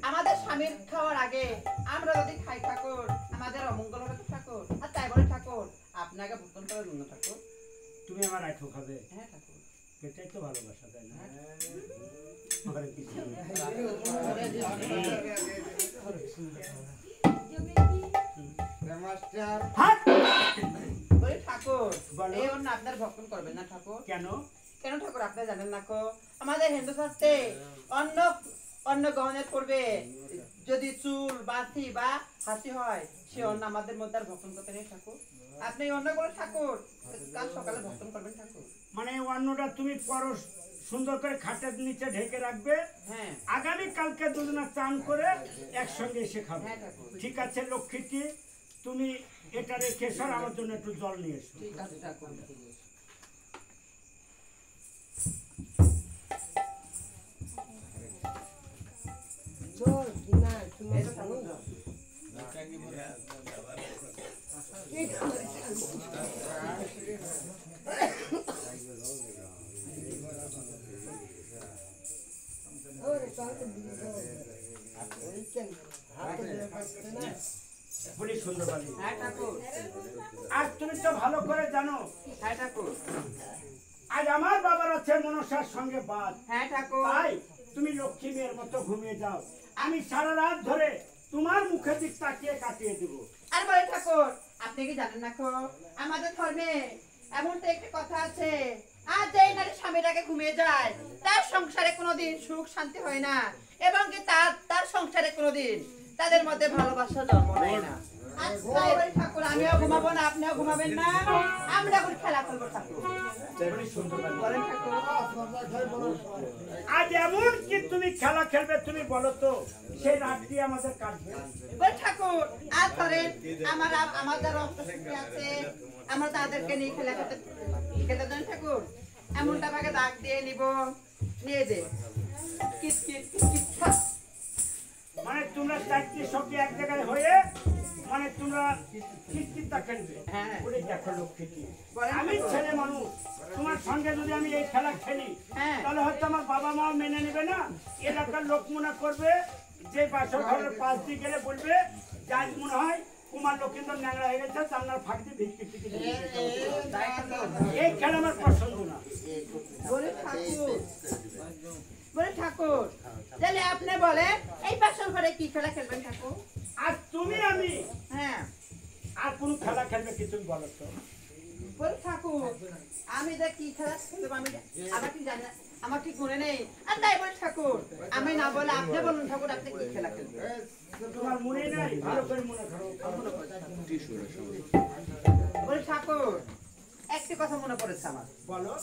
আমাদের স্বামীর খাওয়ার আগে আমরা যদি খাই ঠাকুর, আমাদের অমঙ্গল হবে তো ঠাকুর। আর তাই বলে ঠাকুর আপনাকে ভোজন করে দিন ঠাকুর। তুমি আমার আইঠো খাবে? হ্যাঁ ঠাকুর। এটাই তো ভালোবাসা, তাই না? বলি ঠাকুর, এই অন্য আপনার ভক্ষণ করবেন না ঠাকুর? কেন? কেন ঠাকুর আপনি জানেন না কো আমাদের হিন্দু শাস্ত্রে অন্য অন্য গহনের পূর্বে যদি চুল বাঁধি বা হাসি হয় সে অন্য আমাদের মধ্যে আর ভক্ষণ করতে নেই ঠাকুর। আপনি অন্য করে ঠাকুর কাল সকালে ভক্ষণ করবেন ঠাকুর। মানে অন্নটা তুমি পরশ সুন্দর করে খাটের নিচে ঢেকে রাখবে। হ্যাঁ আগামী কালকে দুজনা চান করে একসঙ্গে এসে খাবে। হ্যাঁ ঠাকুর। ঠিক আছে লক্ষ্মীটি, তুমি এটা রেখে এসো, আর আমার জন্য একটু জল নিয়ে এসো। ঠিক আছে ঠাকুর। বলি সুন্দর বাড়ি। হ্যাঁ ঠাকুর। আজ তুমি তো ভালো করে জানো হ্যাঁ ঠাকুর। আজ আমার বাবার আছে মনসার সঙ্গে বাদ। হ্যাঁ ঠাকুর। তাই তুমি লক্ষ্মী মেয়ের মতো ঘুমিয়ে যাও, আমি সারা রাত ধরে তোমার মুখের দিক তাকিয়ে কাটিয়ে দেবো। আর বলে ঠাকুর আপনি কি জানেন না কো আমাদের ধর্মে এমন তো একটা কথা আছে, আর যেই নারী স্বামীটাকে ঘুমিয়ে যায় তার সংসারে কোনোদিন সুখ শান্তি হয় না, এবং কি তার সংসারে কোনোদিন তাদের মধ্যে ভালোবাসা জন্ম নেয় না। আজ তাই বলি ঠাকুর আমিও ঘুমাবো না, আপনিও ঘুমাবেন না, আমরা এখন খেলা খেলবো ঠাকুর। বলেন ঠাকুর। আজ এমন কি তুমি খেলা খেলবে, তুমি বলো তো সেই রাতটি আমাদের কাটবে। বল ঠাকুর আর ধরেন আমার যারা অন্তঃসত্ত্বা আছে আমরা তাদেরকে নিয়ে খেলা খেতে দেন ঠাকুর, এমনটা ভাগে দাগ দিয়ে নিয়ে দে কিট কিট কিট খাস। মানে তোমরা চারটি সবজি এক জায়গায় হয়ে মানে তোমরা কিটকিটটা খেলবে। হ্যাঁ। ওরে দেখো লক্ষ্মীটি, বলেন আমি ঠাকুর। ছেলে মানুষ, তোমার সঙ্গে যদি আমি এই খেলা খেলি হ্যাঁ। তাহলে হয়তো আমার বাবা মা মেনে নেবে না। এলাকার লোক মনে করবে যে বাসর ঘরের পাশ দিয়ে গেলে বলবে যাই মনে হয় কুমার লক্ষিন্দর ন্যাংরা হয়ে গেছে, জানলার ফাঁক দিয়ে ভিক্ষি টিকি এই খেলা আমার পছন্দ না। বলে ঠাকুর বলে ঠাকুর তাহলে আপনি বলেন এই বাসর ঘরে কি খেলা খেলবেন ঠাকুর? আর তুমি আমি হ্যাঁ আর কোন খেলা খেলবে কি তুমি বলো তো? বলে ঠাকুর আমি যে কি খেলা খেলবো আমার কি জানি না, আমার ঠিক মনে নেই। আর তাই বলে ঠাকুর আমি না বলে আপনি বলুন ঠাকুর আপনি কি খেলা খেলবেন? তোমার মনে নাই, ভালো করে মনে করো। বলে ঠাকুর একটি কথা মনে পড়েছে আমার। বলো।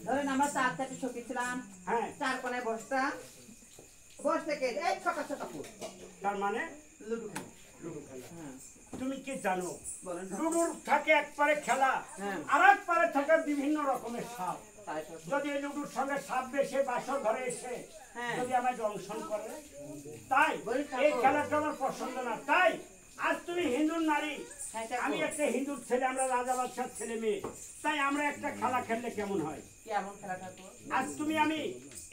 ধরেন আমরা 4-4টি সখী ছিলাম, হ্যাঁ 4 কোণায় বসতাম, বস থেকে এই ছোটা ছোটা ফুল তার মানে লুডু খেলা। লুডু খেলা। তুমি কি জানো বলেন ঠাকুর। লুডুর থাকে এক পারে খেলা, হ্যাঁ। আর এক পারে থাকে বিভিন্ন রকমের সাপ। তাই তো। যদি এই লুডুর সঙ্গে সাপ বেশে বাসর ঘরে এসে হ্যাঁ। যদি আমায় দংশন করে, তাই বলি ঠাকুর। এই খেলাটা আমার পছন্দ না। তাই আজ তুমি হিন্দুর নারী, হ্যাঁ ঠাকুর। আমি একটা হিন্দুর ছেলে, আমরা রাজা বাদশার ছেলে মেয়ে, তাই আমরা একটা খেলা খেললে কেমন হয়? কেমন খেলা ঠাকুর? আজ তুমি আমি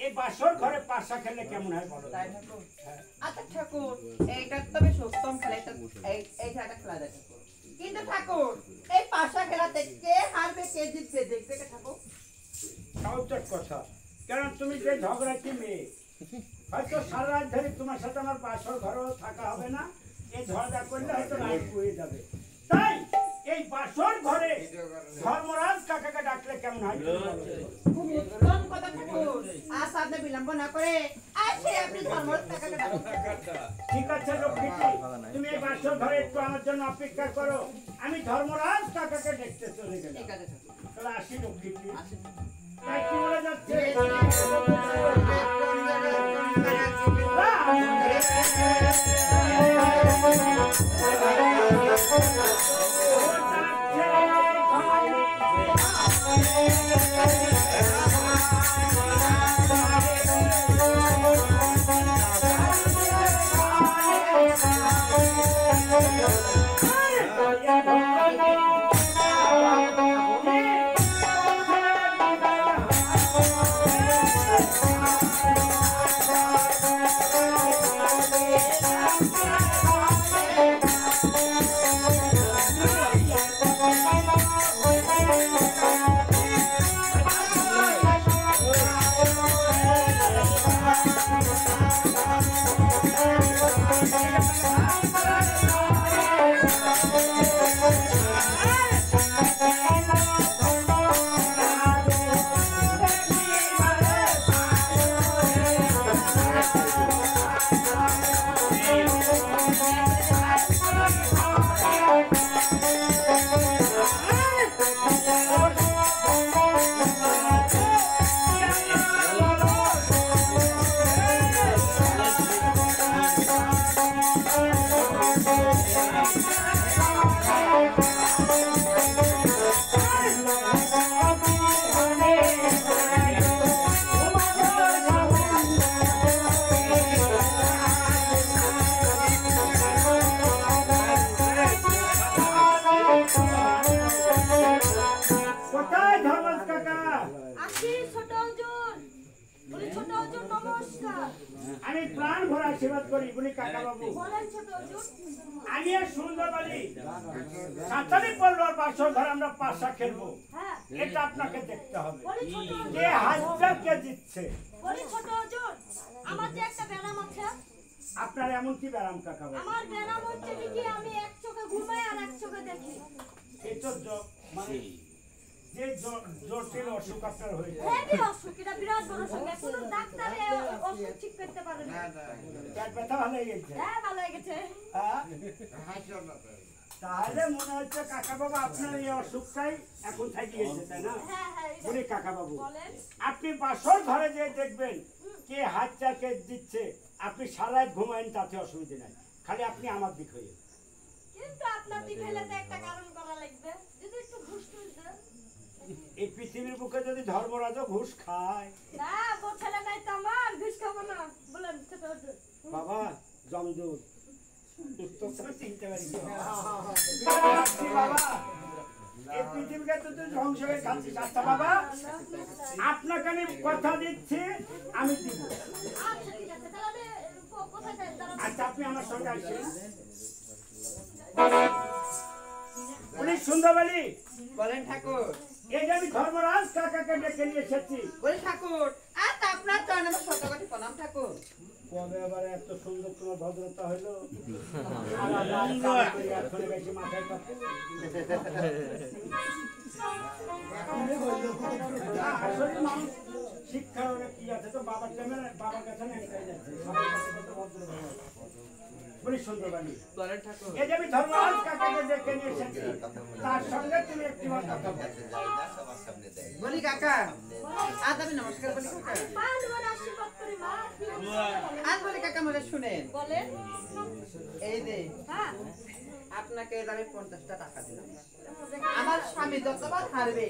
এই বাসর ঘরে পাশা খেললে কেমন হয় বলো? তাই ঠাকুর। আচ্ছা ঠাকুর এইটা তো বেশ উত্তম খেলা, এই খেলাটা খেলা যায় ঠাকুর। কিন্তু ঠাকুর এই পাশা খেলাতে কে হারবে কে জিতবে দেখবে কে ঠাকুর? তাও তো এক কথা, কারণ তুমি যে ঝগড়াটি মেয়ে, হয়তো সারা রাত ধরে তোমার সাথে আমার বাসর ঘরেও থাকা হবে না, এই ঝগড়া করলে হয়তো রাত হয়ে যাবে। তাই এই বাসর ঘরে ধর্মরাজ কাকাকে ডাকলে কেমন হয়? খুব উত্তম কথা ঠাকুর। আজ আপনি বিলম্ব না করে আসে আপনি ধর্মরাজ কাকাকে ডাকুন। ঠিক আছে লক্ষ্মীটি, তুমি এই বাসর ঘরে একটু আমার জন্য অপেক্ষা করো, আমি ধর্মরাজ কাকাকে দেখতে চলে গেলাম। ঠিক আছে ঠাকুর। তাহলে আসি লক্ষ্মীটি। তাই কি বলে যাচ্ছে? বলি ছোট হুজুর নমস্কার। আমি প্রাণ ভরা আশীর্বাদ করি বলি কাকা বাবু। বলেন ছোট হুজুর। আমি আর সুন্দর বাড়ি সাতারি পল্লর বাসর ঘর আমরা পাশা খেলবো, হ্যাঁ এটা আপনাকে দেখতে হবে। বলি ছোট হুজুর। কে হাতটা কে দিচ্ছে? বলি ছোট হুজুর, আমার যে একটা ব্যারাম আছে, আপনার এমন কি ব্যারাম কাকা বাবু? আমার ব্যারাম হচ্ছে কি আমি এক চোখে ঘুমাই আর এক চোখে দেখি। এটা মানে যে জটিল অসুখ আপনার হয়েছে। হেভি অসুখ, এটা বিরাট বড় অসুখ, কোনো ডাক্তার এই অসুখ ঠিক করতে পারে না। পেট ব্যথা ভালো হয়ে গেছে? হ্যাঁ ভালো হয়ে গেছে। হ্যাঁ? তাহলে মনে হচ্ছে কাকা বাবু আপনার এই অসুখটাই এখন থেকে গেছে, তাই না? হ্যাঁ হ্যাঁ বলি কাকা বাবু, বলেন। আপনি বাসর ঘরে যে দেখবেন কে হাতটা কে দিচ্ছে, আপনি সারাই ঘুমাইন, তাতে অসুবিধা নাই, খালি আপনি আমার দিক হয়ে। কিন্তু আপনার দিক হলে তো একটা কারণ করা লাগবে, যদি একটু ঘুষ টুস দেন। এই পৃথিবীর বুকে যদি ধর্মরাজও ঘুষ খায়, না বউ ছেলে নাই তো আমার, ঘুষ খাবো না। বলেন ছোট হুজুর। বাবা জমদূত উত্তর করে চিনতে পারি বাবা, এই পৃথিবীকে তো তুই ধ্বংস হয়ে খাচ্ছিস। আচ্ছা বাবা, আপনাকে আমি কথা দিচ্ছি, আমি দিব। আচ্ছা ঠিক আছে, তাহলে আমি কোথায় যাই? দাঁড়ান। আচ্ছা আপনি আমার সঙ্গে আসেন। উনি সুন্দরবালি বলেন ঠাকুর। এই যে আমি ধর্মরাজ কাকাকে ডেকে নিয়ে এসেছি। বলি ঠাকুর, আর তা আপনার তো আমার শতকোটি প্রণাম ঠাকুর। কবে আবার এত সুন্দর তোমার ভদ্রতা হইলো? এখন বেশি মাথায় কাপড়। আসলে মানুষ শিক্ষার অনেক কি আছে, তো বাবার কাছে নেমে যাচ্ছে, বাবার কাছে কত ভদ্র ভালো। বলি সুন্দরবাণী, বলেন ঠাকুর। এই যে আমি ধর্মরাজ কাকাকে ডেকে নিয়ে এসেছি, তার সঙ্গে তুমি একটি কথা বলো। বলি কাকা, আজ আমি নমস্কার বলি কাকা। পা ধরে আশীর্বাদ করি মা। আজ বলি কাকা মনে শুনেন, বলেন। এই যে হ্যাঁ আপনাকে আমি 50টা টাকা দিলাম। আমার স্বামী যতবার হারবে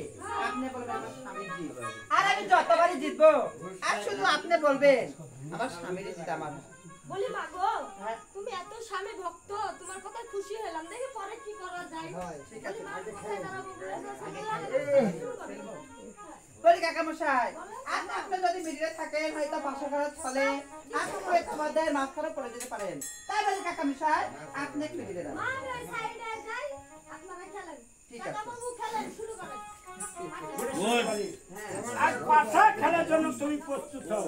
আপনি বলবেন আমার স্বামী জিত, আর আমি যতবারই জিতবো আর শুধু আপনি বলবেন আমার স্বামীর জিত আমার। বলি মা গো, তুমি এত স্বামী ভক্ত, তোমার কথা খুশি হলাম, দেখি পরে কি করা যায়। ঠিক আছে, বলি মা, কোথায় দাঁড়াবো? বলি কাকা মশাই, আপনি যদি মিডিলে থাকেন হয়তো বাসা খারাপ চলে, আপনি হয়তো আমাদের মাছ খারাপ পড়ে যেতে পারেন, তাই বলি কাকা মশাই আপনি একটু মিডিলে মা আমি ওই সাইডে যাই, আপনারা খেলেন। ঠিক আছে। কাকা বাবু খেলেন, শুরু করেন। আর পাশা খেলার জন্য তুমি প্রস্তুত হও।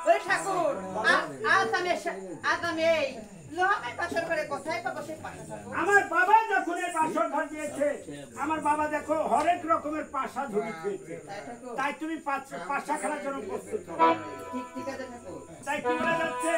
বলি ঠাকুর, আজ আমি এই লোহামের বাসর করে কোথায় পাবো সেই পাশা? আমার বাবা যখন এই বাসর ঘর দিয়েছে, আমার বাবা দেখো হরেক রকমের পাশা ঝুড়ি খেয়েছে, তাই তুমি পাশা খেলার জন্য প্রস্তুত হও। ঠিক আছে ঠাকুর। তাই কি বলা যাচ্ছে?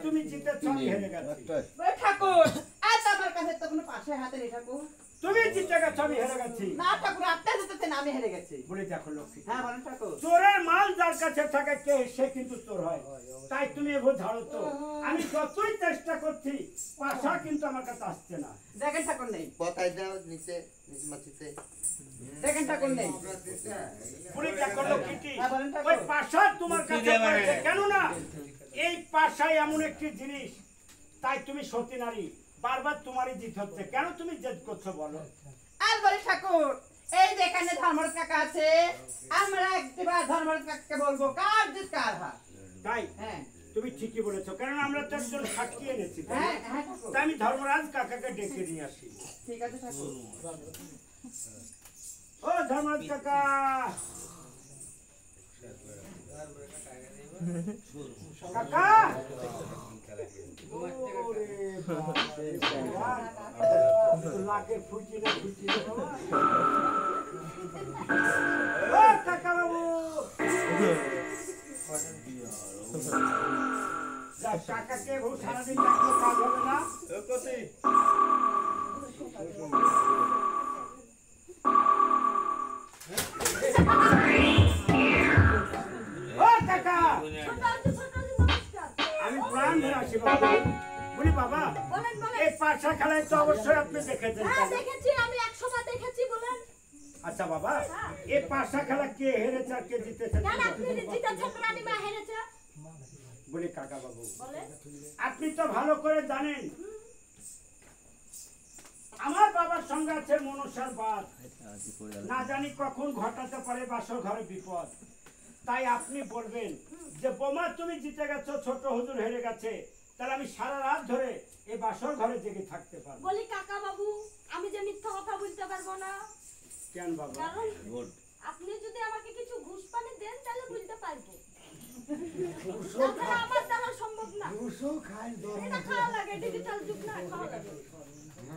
তুমি জিতেছ, আমি হেরে গেছি। ঠাকুর, আজ আমার কাছে তো কোনো পাশে হাতে নেই ঠাকুর। তুমি জিতে গেছো, আমি হেরে গেছি। না ঠাকুর, আপনি জিতেছেন, আমি আমি হেরে গেছি। বলে দেখো লক্ষ্মী, হ্যাঁ বলেন ঠাকুর। চোরের মাল যার কাছে থাকে কে সে কিন্তু চোর হয়। তাই তুমি এভাবে ঝাড়ো তো। আমি যতই চেষ্টা করছি পাশা কিন্তু আমার কাছে আসছে না। দেখেন ঠাকুর নেই, কথাই দাও নিচে নিচে মাটিতে দেখেন ঠাকুর নেই। বলে দেখো লক্ষ্মীটি, হ্যাঁ, বলেন ঠাকুর। ওই পাশা তোমার কাছে পড়েছে কেন না? এই পাশাই এমন একটি জিনিস, তাই তুমি সতী নারী, বারবার তোমারই জিত হচ্ছে, কেন তুমি জেদ করছো বলো? আর বলে ঠাকুর, এই যে এখানে ধর্মরাজ কাকা আছে, আমরা একবার ধর্মরাজ কাকাকে বলবো কার জিত কার হার। তাই হ্যাঁ তুমি ঠিকই বলেছো, কারণ আমরা তো একজন সাক্ষী এনেছি। হ্যাঁ হ্যাঁ ঠাকুর। তাই আমি ধর্মরাজ কাকাকে ডেকে নিয়ে আসি। ঠিক আছে ঠাকুর। ও ধর্মরাজ কাকা, কাকা, ওরে বাপরে বাপ, লাকে ফুটি না ফুটি না বাবা। ও কাকা বাবু, যা কাকাকে বহু সারাদিন ডাকলে কাজ হবে না। ও কাকা, নমস্কার। আমি প্রাণ ধরে আসি বাবা। বলি বাবা, বলেন বলেন। এই পাশা খেলায় তো অবশ্যই আপনি দেখেছেন। হ্যাঁ দেখেছি, আমি 100 বার দেখেছি। বলেন। আচ্ছা বাবা, এই পাশা খেলা কে হেরেছে আর কে জিতেছে? কেন আপনি জিতেছেন, রানীমা হেরেছে? বলি কাকা বাবু, বলেন। আপনি তো ভালো করে জানেন আমার বাবার সঙ্গে আছে মনসার বাদ, না জানি কখন ঘটাতে পারে বাসর ঘরে বিপদ। তাই আপনি বলবেন যে বোমা তুমি জিতে গেছো, ছোট হুজুর হেরে গেছে, তাহলে আমি সারা রাত ধরে এই বাসর ঘরে জেগে থাকতে পারবো। বলি কাকা বাবু, আমি যে মিথ্যা কথা বলতে পারবো না। কেন বাবা? কারণ আপনি যদি আমাকে কিছু ঘুষ পানি দেন তাহলে বলতে পারবো। তাছাড়া আমার দ্বারা সম্ভব না। এটা খাওয়া লাগে, ডিজিটাল যুগ না, খাওয়া লাগে।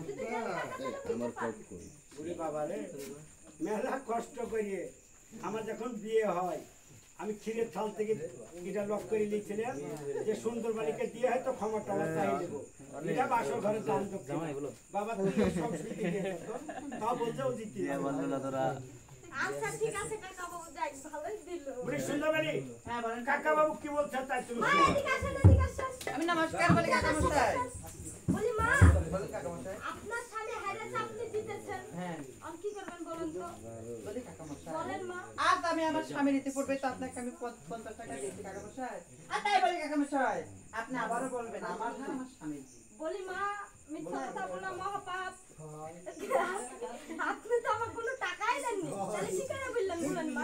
যদি দেন টাকা তাহলে বলতে পারবো। বুড়ি বাবা রে, মেলা কষ্ট করিয়ে আমার যখন বিয়ে হয়, আমি ক্ষীরের থাল থেকে এটা লক করে লিখছিলাম যে সুন্দর বালিকে দিয়ে হয়তো ক্ষমা টমা চাই দেবো, এটা বাসর ঘরে দান দক্ষিণ। বাবা তুই সব শিখে গেছো, তাও বলছে ও জিতি আচ্ছা ঠিক আছে কাকা বাবু, যাই ভালোই দিল। বুড়ি সুন্দর বালি, হ্যাঁ বলেন কাকা বাবু কি বলছে তাই তুমি মা শোনো। এদিকে আসেন, এদিকে আসেন। আমি নমস্কার বলি কাকা মশাই। বলি মা, বলি কাকা মশাই। আপনার স্বামী হেরেছে, আপনি জিতেছেন। হ্যাঁ আর কি করবেন বলুন তো? বলি কাকা মশাই। বলেন মা। আজ আমি আমার স্বামীর ইতিপূর্বে তো আপনাকে আমি 50 টাকা দিয়েছি কাকা মশাই। আর তাই বলি কাকা মশাই, আপনি আবারও বলবেন আমার হার আমার স্বামীর জিত। বলি মা, মিথ্যা কথা বলা মহাপাপ। আপনি তো আমার কোনো টাকাই দেননি, তাহলে কি করে বললেন বলেন মা?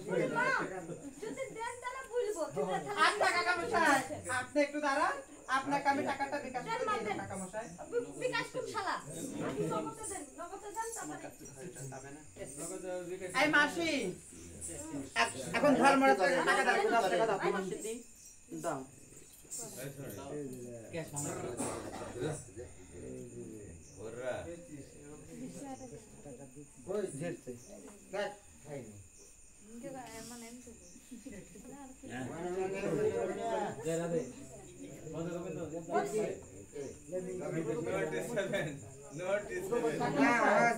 বলি মা, যদি দেন তাহলে বলবো। আচ্ছা কাকা মশাই, আপনি একটু দাঁড়ান, আপনাকে আমি টাকাটা বিকাশ করে দিয়ে দেব কাকা মশাই। বিকাশ কোন শালা? আপনি নগদে দেন, নগদে দেন তারপরে। এই মাসি, এখন ধর্মরাজ কাকা টাকা দাও, 10 টাকা দাও মাসি দি দাও।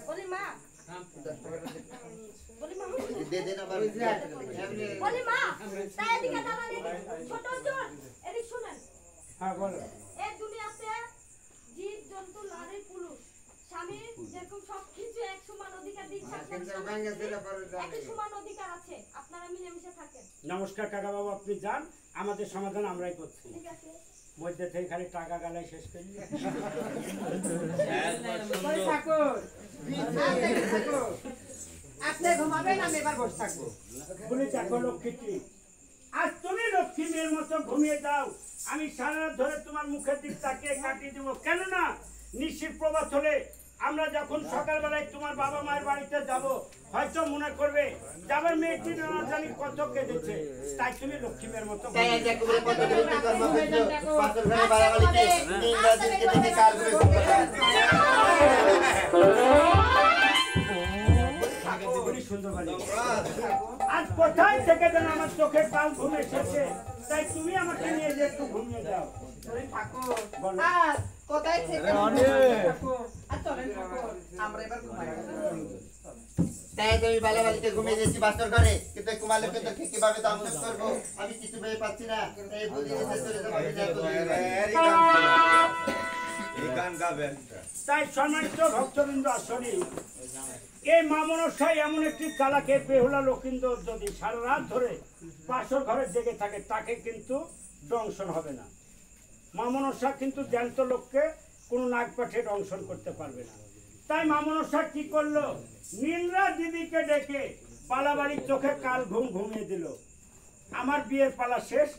বলি মা, বলি মা, দে দে না বাবা বলি মা, তাই এদিকে দাঁড়ান, ছোট জন, এদিক শুনেন। হ্যাঁ বলো। এই দুনিয়াতে জীব জন্তু নারী পুরুষ স্বামী যেরকম সবকিছু এক সমান অধিকার দিচ্ছে, একই সমান অধিকার আছে, আপনারা মিলেমিশে থাকেন। নমস্কার কাকা বাবু, আপনি যান, আমাদের সমাধান আমরাই করছি। ঠিক আছে? মধ্যে থেকে খালি টাকা গালাই শেষ করলি। বলি ঠাকুর, ঠাকুর, আপনি ঘুমাবেন, আমি এবার বসে থাকবো। বলি দেখো লক্ষ্মীটি, আজ তুমি লক্ষ্মী মেয়ের মতো ঘুমিয়ে যাও, আমি সারা রাত ধরে তোমার মুখের দিক তাকিয়ে কাটিয়ে দেবো। কেননা নিশির প্রভাত হলে আমরা যখন সকালবেলায় তোমার বাবা মায়ের বাড়িতে যাব, হয়তো মনে করবে যে আমার মেয়েটি না জানি কত কেঁদেছে, তাই তুমি লক্ষ্মী মেয়ের মতো তাই আজ একবারে পদ্ধতি কর্ম করছো পাথর ঘরে বাড়াবাড়িতে ইংরেজিকে দেখে কাল করে বলি সুন্দর বাড়ি। আজ কোথায় থেকে যেন আমার চোখের কাল ঘুম এসেছে, তাই তুমি আমাকে নিয়ে যে একটু ঘুমিয়ে যাও। বলি ঠাকুর, বলো। আর কোথায় থেকে ঠাকুর, আর চলেন ঠাকুর, আমরা এবার ঘুমাই। তাই তো আমি বালাবালিকে ঘুমিয়ে দিয়েছি বাস্তর ঘরে, কিন্তু কুমারকে তো কিভাবে দংশন করবো আমি কিছু ভেবে পাচ্ছি না। এই বুঝি চলে যাবো। এই গান গাবেন। তাই সম্মানিত ভক্তবৃন্দ আসলে এই মা মনসাই এমন একটি চালাকে বেহুলা লক্ষিন্দর যদি সারা রাত ধরে বাসর ঘরে জেগে থাকে তাকে কিন্তু দংশন হবে না। মা মনসা কিন্তু জ্যান্ত লোককে কোনো নাগ পাঠিয়ে দংশন করতে পারবে না। তাই মা মনসা কি করলো, নিন্দ্রা দিদিকে ডেকে পালাবাড়ির চোখে কাল ঘুম ঘুমিয়ে দিল। আমার বিয়ের পালা শেষ,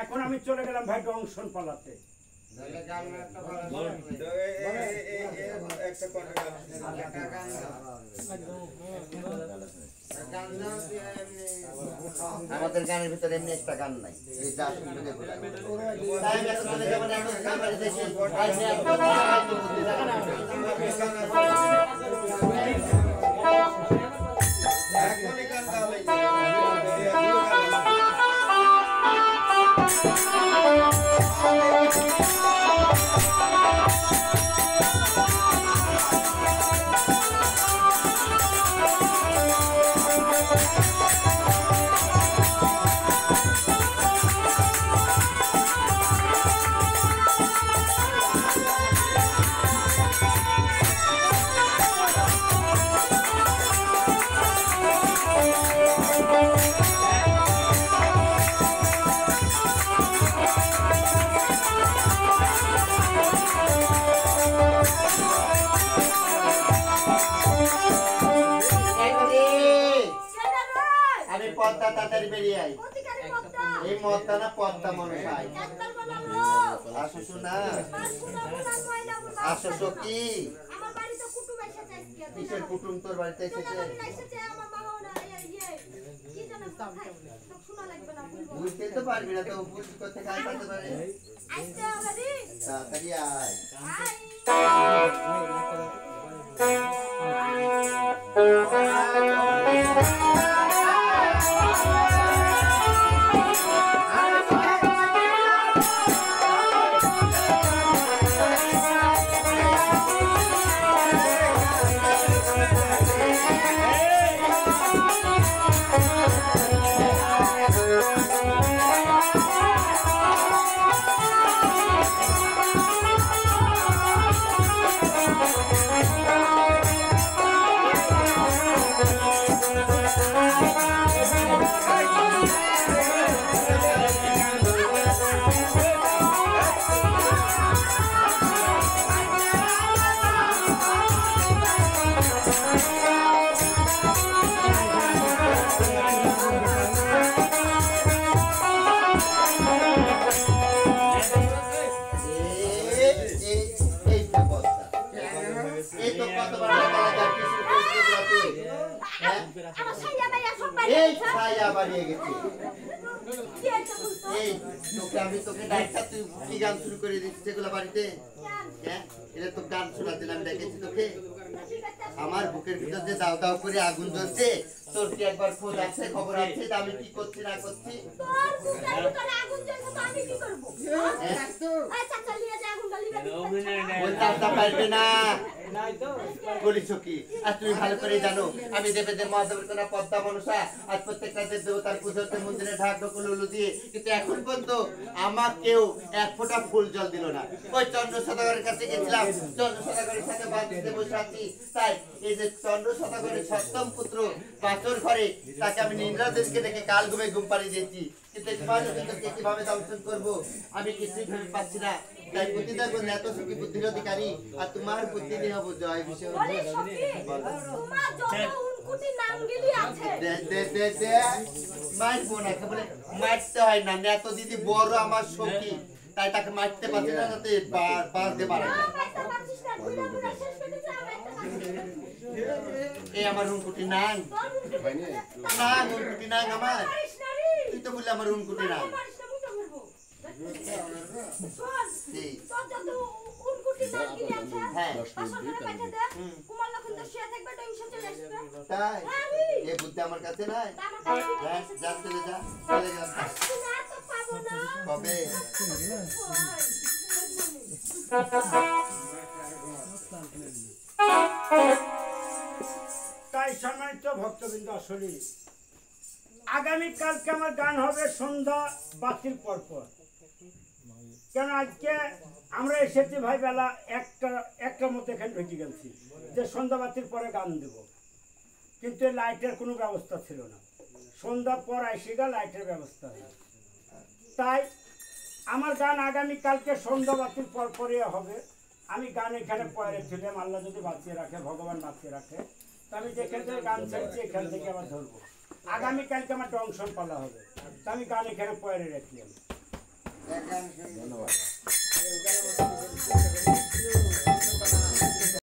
এখন আমি চলে গেলাম ভাই দংশন পালাতে। আমাদের গানের ভিতরে এমনি একটা গান নাই, এই যা শুনতে দেখো। তাই আমি এখন চলে যাবো না, আমার দেশে এখনই গান গাবে। আমি পদ্মা তাড়াতাড়ি বেরিয়ে আই। প্রতিকারী পদ্মা এই মদ্দা না পদ্মা মনসাই। ডাক্তার বানালো আসো শোনা, পাঁচশোটা বোনার ময়না বোনা আসো সখী। আমার বাড়িতে কুটুম এসেছে আজকে কিসের কুটুম তোর বাড়িতে এসেছে? জেনারেল এসেছে আমার মামা ওরা কি জানো কোথায় তো শোনা লাগবে না বলবো বুঝতে তো পারবি না, তো বুঝ করতে কাজ করতে পারে। আইতে হবে রে তাড়াতাড়ি আয়। আমার সাইয়া ভাইয়া সব বাইরে এই ছায়া বাড়িয়ে গেছে। কি আছে বলতো এই তোকে আমি তোকে ডাইটা তুই কি গান শুরু করে দিচ্ছিস এগুলো বাড়িতে? হ্যাঁ, এটা তো গান শোনাতে আমি ডেকেছি তোকে। আমার বুকের ভিতর যে দাও দাও করে আগুন জ্বলছে, তোর কি একবার খোঁজ আছে, খবর আছে যে আমি কি করছি না করছি? তোর বুকের ভিতরে আগুন জ্বলছে তো আমি কি করব আচ্ছা চালিয়ে যা আগুন জ্বালিয়ে দে বলতাম তা পারবে না, বলিস কি? আর তুমি ভালো করে জানো আমি দেবেদের মহাদেবের কোনা পদ্মা মনসা, আজ প্রত্যেকটা দেব দেবতার পুজোতে মন্দিরে ঢাক ঢোকুলুলু দিয়ে, কিন্তু এখন পর্যন্ত আমাকেও এক ফোঁটা ফুল জল দিল না। ওই চন্দ্র সদাগরের কাছে গেছিলাম, চন্দ্র সদাগরের সাথে বাঁধতে বসে আছি। তাই এই যে চন্দ্র সদাগরের সপ্তম পুত্র বাছর ঘরে, তাকে আমি নিন্দ্রাদেশকে দেখে কাল ঘুমে ঘুম পাড়িয়ে দিয়েছি, কিন্তু কিভাবে দংশন করবো আমি কিছুই ভেবে পাচ্ছি না। তাই বুদ্ধি দেখো এত সুখী বুদ্ধির অধিকারী, আর তোমার বুদ্ধি নিয়ে হবো জয় বিষয়। বলে সখী তোমার যত উনকুটি নামগুলি আছে মারবো না, বলে মারতে হয় না, এত দিদি বড় আমার সখী, তাই তাকে মারতে পারছি না, যাতে বাঁচতে পারে না। এই আমার উনকুটি নাং না, উনকুটি নাং আমার, তুই তো বললি আমার উনকুটি নাং। তাই এই বুদ্ধি আমার কাছে নাই, যা চলে যা, চলে গেলাম। কবে তাই সম্মানিত ভক্তবৃন্দ, আসলে আগামীকালকে আমার গান হবে সন্ধ্যা বাতিল পরপর। কেন আজকে আমরা এসেছি ভাই বেলা একটা মতো এখানে ঢুকে গেছি যে সন্ধ্যা বাতিল পরে গান দেব, কিন্তু লাইটের কোনো ব্যবস্থা ছিল না। সন্ধ্যার পর এসে গেল লাইটের ব্যবস্থা হলো, তাই আমার গান আগামীকালকে সন্ধ্যা বাতিল পরপরই হবে। আমি গান এখানে পরে ছিলাম, আল্লাহ যদি বাঁচিয়ে রাখে, ভগবান বাঁচিয়ে রাখে, তো আমি যেখান থেকে গান চাইছি এখান থেকে আবার ধরবো। আগামীকালকে আমার ডংশন পালা হবে, তো আমি গান এখানে পরে রাখলাম। ধন্যবাদ।